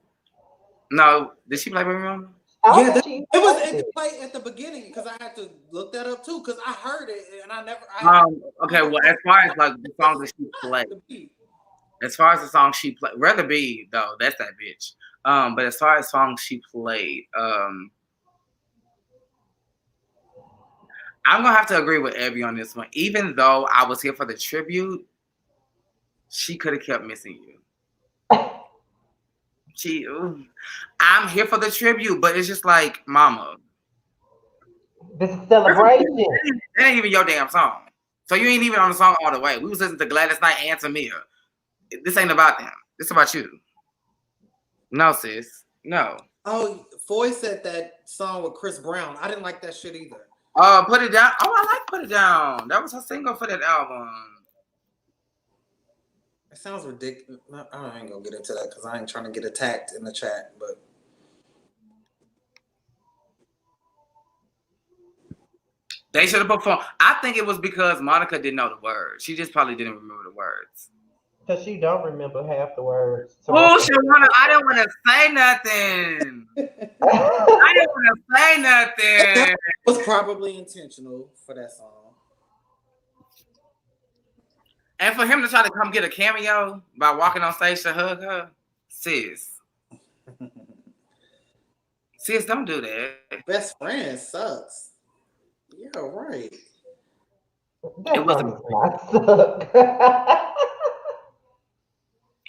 No, did she play Baby Mama? Yeah, it was play at the beginning because I had to look that up too because I heard it and I never. Okay, well, as far as like the songs that she played, as far as the songs she played, Rather Be though, that's that bitch. But as far as songs she played, I'm gonna have to agree with Evie on this one. Even though I was here for the tribute, she could have kept Missing You. I'm here for the tribute, but it's just like, mama. This is celebration. That ain't even your damn song. So you ain't even on the song all the way. We was listening to Gladys Knight and Tamia. This ain't about them. This about you. No, sis. No. Oh, Foy said that song with Chris Brown. I didn't like that shit either. Put It Down. Oh, I like Put It Down. That was her single for that album. It sounds ridiculous. I ain't gonna get into that because I ain't trying to get attacked in the chat. But They should have performed. I think it was because Monica didn't know the words. She just probably didn't remember the words. Because she don't remember half the words. To Oh, most of Shawana, I didn't want to say nothing. I didn't want to say nothing. It was probably intentional for that song. And for him to try to come get a cameo by walking on stage to hug her, sis, don't do that. Best friend sucks. Yeah, right. that It was song does not suck.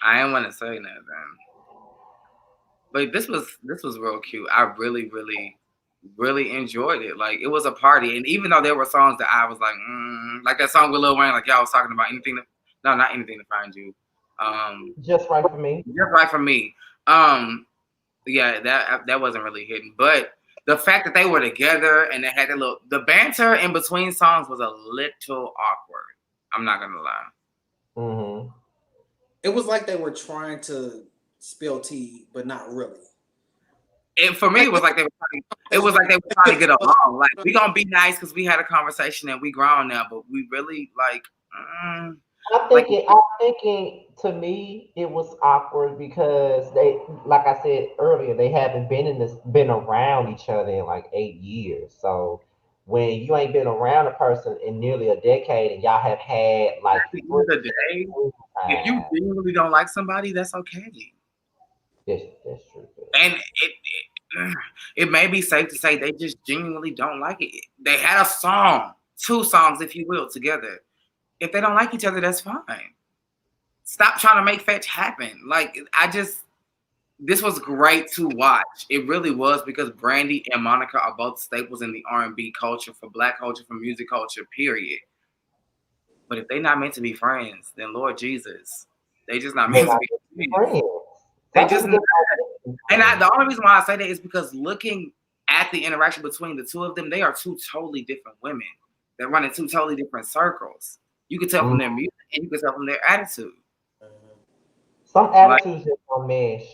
I didn't want to say nothing. But this was real cute. I really, really enjoyed it. Like, it was a party. And even though there were songs that I was like that song with Lil Wayne, like y'all was talking about, not anything to find you. Just right for me. Just right for me. Yeah, that wasn't really hidden. But the fact that they were together and they had the banter in between songs was a little awkward. I'm not gonna lie. Mm-hmm. It was like they were trying to spill tea, but not really. And for me, it was like they were trying to get along. Like, we gonna be nice because we had a conversation and we grown now, but we really like. I'm thinking to me it was awkward because they, like I said earlier, they haven't been around each other in like 8 years. So when you ain't been around a person in nearly a decade and y'all have had like at the end of the day, if you genuinely don't like somebody, that's okay. that's true. And it may be safe to say they just genuinely don't like it. They had a song, 2 songs, if you will, together. If they don't like each other, that's fine. Stop trying to make fetch happen. Like, this was great to watch. It really was, because Brandy and Monica are both staples in the R&B culture, for Black culture, for music culture, period. But if they're not meant to be friends, then Lord Jesus, they just not meant to be friends. They just not. And the only reason why I say that is because looking at the interaction between the two of them, they are 2 totally different women. They're running 2 totally different circles. You can tell from their music and you can tell from their attitude. Some attitudes just don't mesh.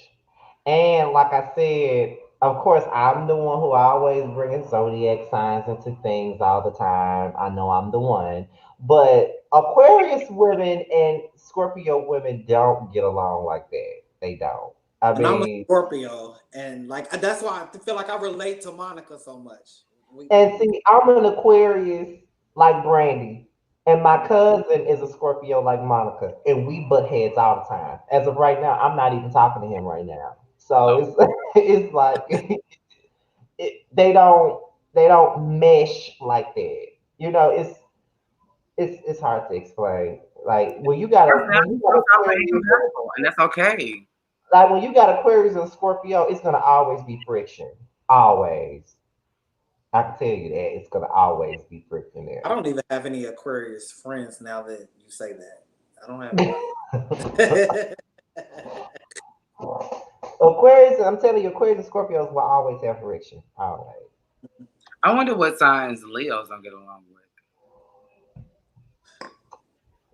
And like I said, of course, I'm the one who always bringing zodiac signs into things all the time. I know I'm the one. But Aquarius women and Scorpio women don't get along like that. They don't. And I'm a Scorpio, and like that's why I feel like I relate to Monica so much. See, I'm an Aquarius like Brandy, and my cousin is a Scorpio like Monica, and we butt heads all the time. As of right now, I'm not even talking to him right now. So it's like they don't mesh like that. You know, it's hard to explain. Like when you got Aquarius, and that's okay. Like when you got Aquarius and Scorpio, it's gonna always be friction. Always. I can tell you that it's gonna always be friction there. I don't even have any Aquarius friends now that you say that. I don't have Aquarius, I'm telling you, Aquarius and Scorpios will always have friction. Always. I wonder what signs Leos don't get along with.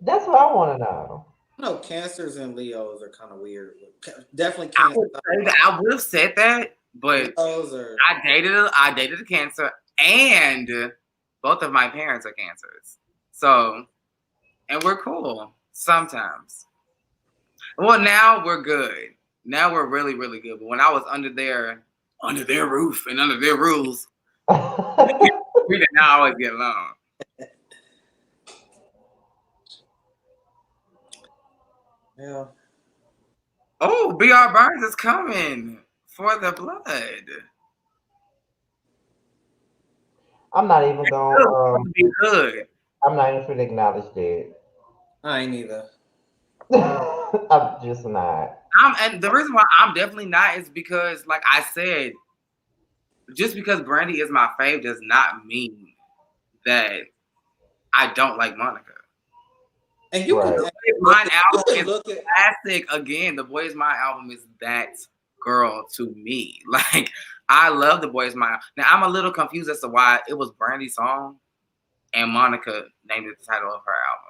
That's what I want to know. No, Cancers and Leos are kind of weird. Definitely Cancer. I would have said that, but I dated a Cancer, and both of my parents are Cancers. So, and we're cool sometimes. Well, now we're good. Now we're really, really good. But when I was under their roof and under their rules, we did not always get along. Yeah. Oh, B.R. Burns is coming for the blood. I'm not even going to be good. I'm not even going to acknowledge that. I ain't either. I'm just not. And the reason why I'm definitely not is because, like I said, just because Brandy is my fave does not mean that I don't like Monica. And you right. can The Boy Is Mine album is classic. Again, the Boy Is Mine album is that girl to me. Like, I love the Boy Is Mine. Now, I'm a little confused as to why it was Brandy's song and Monica named it the title of her album.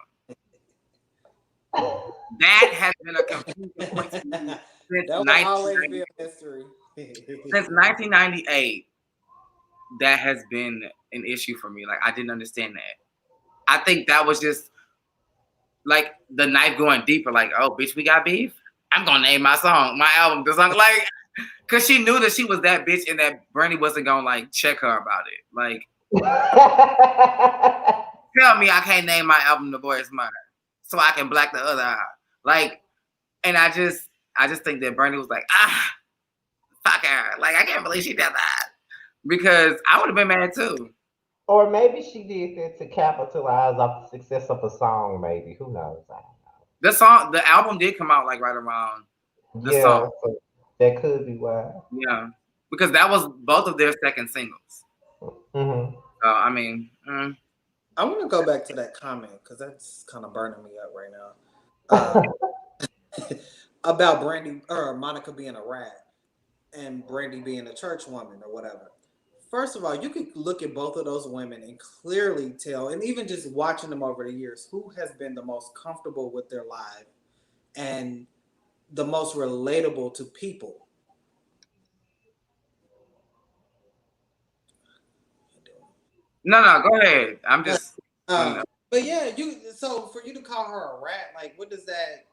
That has been a confusing point to me since 1998. that has been an issue for me. Like I didn't understand that. I think that was just like the knife going deeper. Like, oh, bitch, we got beef. I'm gonna name my song, my album, the song, like, cause she knew that she was that bitch and that Brandy wasn't gonna like check her about it. Like, tell me I can't name my album "The Boy Is Mine," so I can black the other eye. Like, and I just think that Brandy was like, fuck her. Like, I can't believe she did that because I would have been mad too. Or maybe she did that to capitalize off the success of a song. Maybe, who knows? I don't The album did come out like right around know. the Yeah, song. so that could be why. Yeah, because that was both of their second singles. Mm-hmm. So I mean, I want to go back to that comment because that's kind of burning me up right now. About Brandy or Monica being a rat and Brandy being a church woman or whatever. First of all, you can look at both of those women and clearly tell, and even just watching them over the years, who has been the most comfortable with their life and the most relatable to people. no, go ahead. I'm just. But yeah, so for you to call her a rat, like, what does that?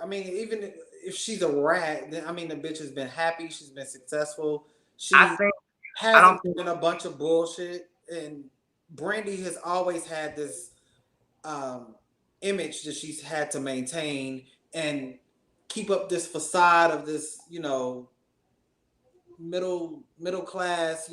I mean, even if she's a rat, then I mean, the bitch has been happy. She's been successful. She hasn't been in a bunch of bullshit. And Brandy has always had this image that she's had to maintain and keep up this facade of this, middle class,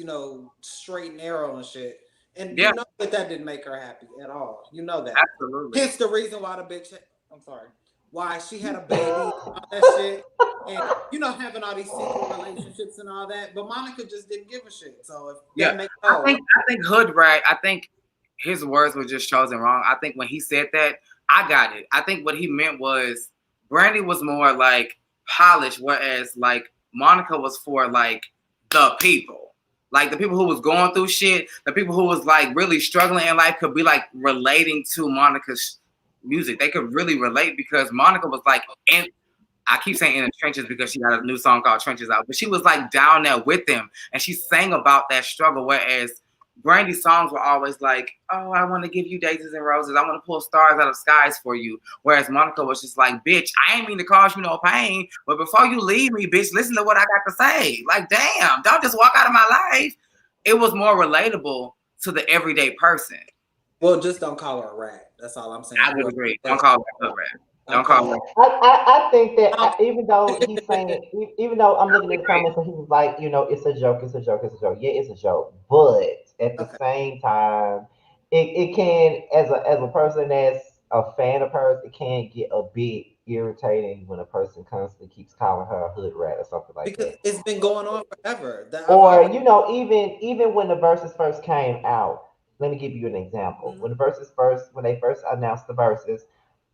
straight and narrow and shit. And you know that didn't make her happy at all. You know that. Absolutely. Hence the reason why the bitch. I'm sorry. Why she had a baby, all that shit, and having all these secret relationships and all that. But Monica just didn't give a shit. So I think Hood Rat. I think his words were just chosen wrong. I think when he said that, I got it. I think what he meant was Brandy was more like polished, whereas like Monica was for like the people. Like the people who was going through shit, the people who was like really struggling in life could be like relating to Monica's music. They could really relate because Monica was like, and I keep saying in the trenches because she got a new song called Trenches out, but she was like down there with them and she sang about that struggle. Whereas Brandy's songs were always like, oh, I want to give you daisies and roses. I want to pull stars out of skies for you. Whereas Monica was just like, bitch, I ain't mean to cause you no pain, but before you leave me, bitch, listen to what I got to say. Like, damn, don't just walk out of my life. It was more relatable to the everyday person. Well, just don't call her a rat. That's all I'm saying. I would agree. Don't call her a rat. Don't call her. I think that even though he's saying, even though I'm looking at the comments and he was like, it's a joke, it's a joke, it's a joke. Yeah, it's a joke. But at the same time, it can, as a person that's a fan of hers, it can get a bit irritating when a person constantly keeps calling her a hood rat or something like that. Because it's been going on forever. Or even when the verses first came out. Let me give you an example. Mm-hmm. When they first announced the verses,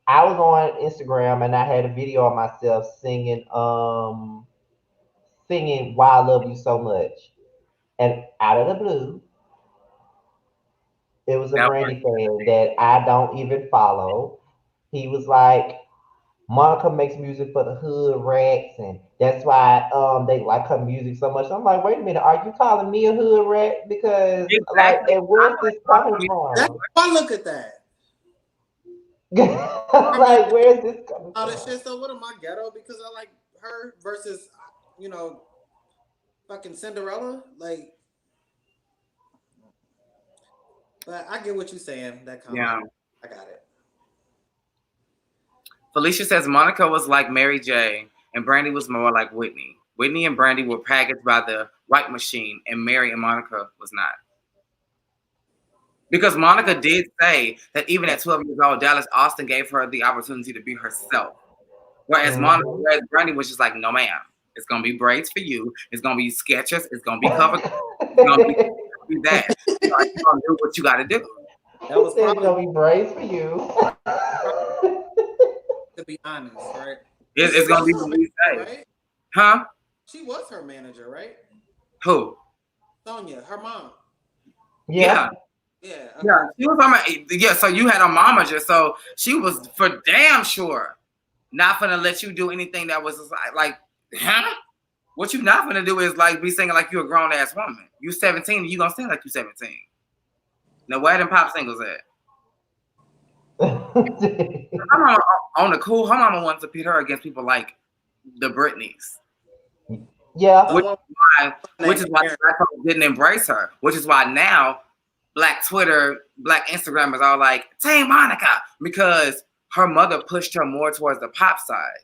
I was on Instagram and I had a video of myself singing Why I Love You So Much. And out of the blue, it was a Brandy fan that I don't even follow. He was like, Monica makes music for the hood rats, and that's why they like her music so much. I'm like, wait a minute, are you calling me a hood rat? Because exactly. and where's this coming from? I look at that. Like, where's this coming from? This shit. So what am I, ghetto? Because I like her versus, fucking Cinderella. Like, but I get what you're saying. That comment. Yeah, I got it. Felicia says Monica was like Mary J. and Brandy was more like Whitney. Whitney and Brandy were packaged by the right machine, and Mary and Monica was not. Because Monica did say that even at 12 years old, Dallas Austin gave her the opportunity to be herself. Whereas Brandy was just like, no, ma'am. It's going to be braids for you. It's going to be sketches. It's going to be covered. It's going to be that. You're going to do what you got to do. That was going to be braids for you. To be honest, right? It's going to be what we say. Right? Huh? She was her manager, right? Who? Sonia, her mom. Yeah. Yeah. Okay. Yeah. She was so you had a momager. So she was for damn sure not gonna let you do anything that was like, huh? What you not gonna do is like be singing like you a grown ass woman. You 17 and you gonna sing like you 17. Now where them pop singles at? Her mama on the cool. Her mama wants to pit her against people like the Britneys. Yeah. Which is why Black folks didn't embrace her. Which is why now Black Twitter, Black Instagram is all like Team Monica because her mother pushed her more towards the pop side,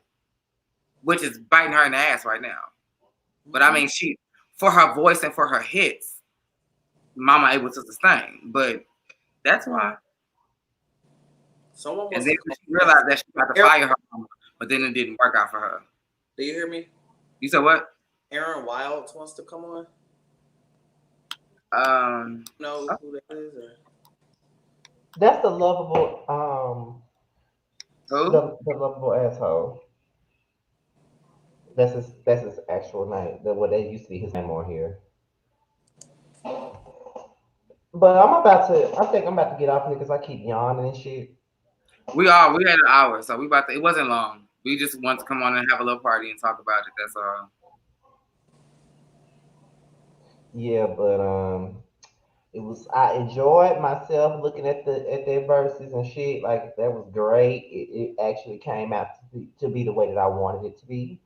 which is biting her in the ass right now. But I mean, she for her voice and for her hits, Mama able to sustain. But that's why. Someone And wants then to she realized that she had to fire her mama, but then it didn't work out for her. Do you hear me? You said what? Aaron Wilds wants to come on. You know who that is? Or? That's the lovable Who? the lovable asshole. That's his actual name. What they used to be his name on here. But I think I'm about to get off here because I keep yawning and shit. We had an hour, so it wasn't long. We just want to come on and have a little party and talk about it. That's all. Yeah, but I enjoyed myself looking at their verses and shit. Like that was great. It actually came out to be the way that I wanted it to be.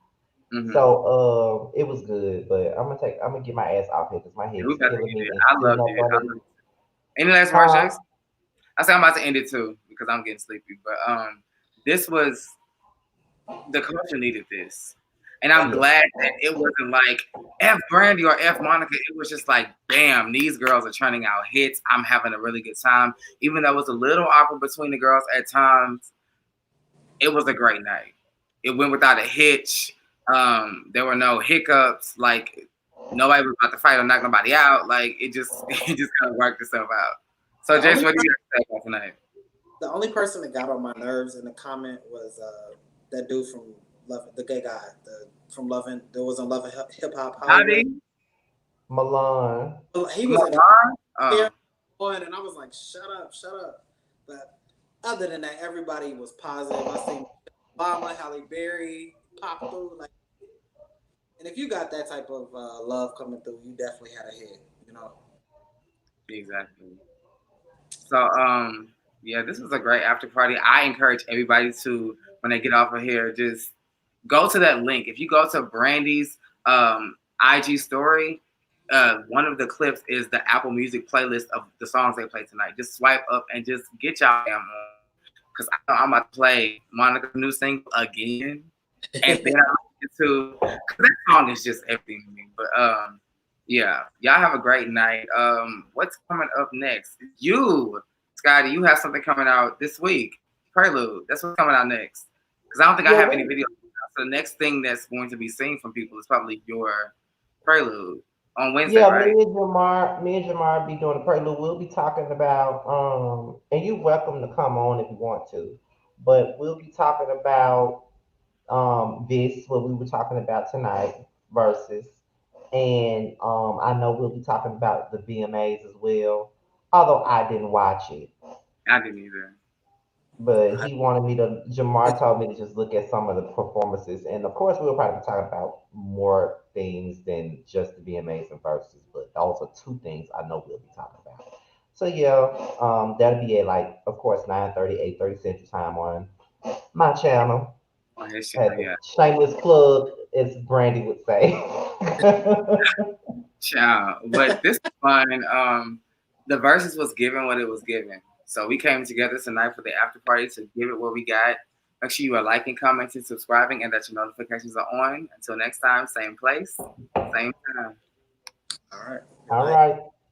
Mm-hmm. So it was good. But I'm gonna get my ass off here because my head is killing me. I loved it. Any last words, Jace? I say I'm about to end it too because I'm getting sleepy. But this was the culture needed this. And I'm glad that it wasn't like F Brandy or F Monica. It was just like, damn, these girls are churning out hits. I'm having a really good time. Even though it was a little awkward between the girls at times, it was a great night. It went without a hitch. There were no hiccups. Like nobody was about to fight or knock nobody out. Like it just kind of worked itself out. So Jace, what do you have to say about tonight? The only person that got on my nerves in the comment was that dude from Love, the gay guy, from Loving. There was a Love Hip Hop. Milan. He was in one, and I was like, "Shut up!" But other than that, everybody was positive. I seen Obama, Halle Berry, pop through, like, and if you got that type of love coming through, you definitely had a hit, you know. Exactly. So, yeah, this was a great after party. I encourage everybody to, when they get off of here, just go to that link. If you go to Brandy's IG story, one of the clips is the Apple Music playlist of the songs they play tonight. Just swipe up and just get y'all on. Because I'm about to play Monica's new single again. And then I'm to, because that song is just everything to me. But yeah, y'all have a great night. What's coming up next? You, Scotty, you have something coming out this week. Prelude. That's what's coming out next. Because I don't think I have any videos. So the next thing that's going to be seen from people is probably your Prelude on Wednesday, right? Me and Jamar be doing a Prelude. We'll be talking about, and you're welcome to come on if you want to, but we'll be talking about what we were talking about tonight, versus, and I know we'll be talking about the VMAs as well, although I didn't watch it. I didn't either. But Jamar told me to just look at some of the performances. And of course, we'll probably be talking about more things than just the VMAs and verses. But those are two things I know we'll be talking about. So yeah, that'll be at of course, 9:30, 8:30 Central Time on my channel. Shameless plug, as Brandy would say. Ciao. But this is fun. The verses was given what it was given. So we came together tonight for the after party to give it what we got. Make sure you are liking, commenting, subscribing, and that your notifications are on. Until next time, same place, same time. All right. All right.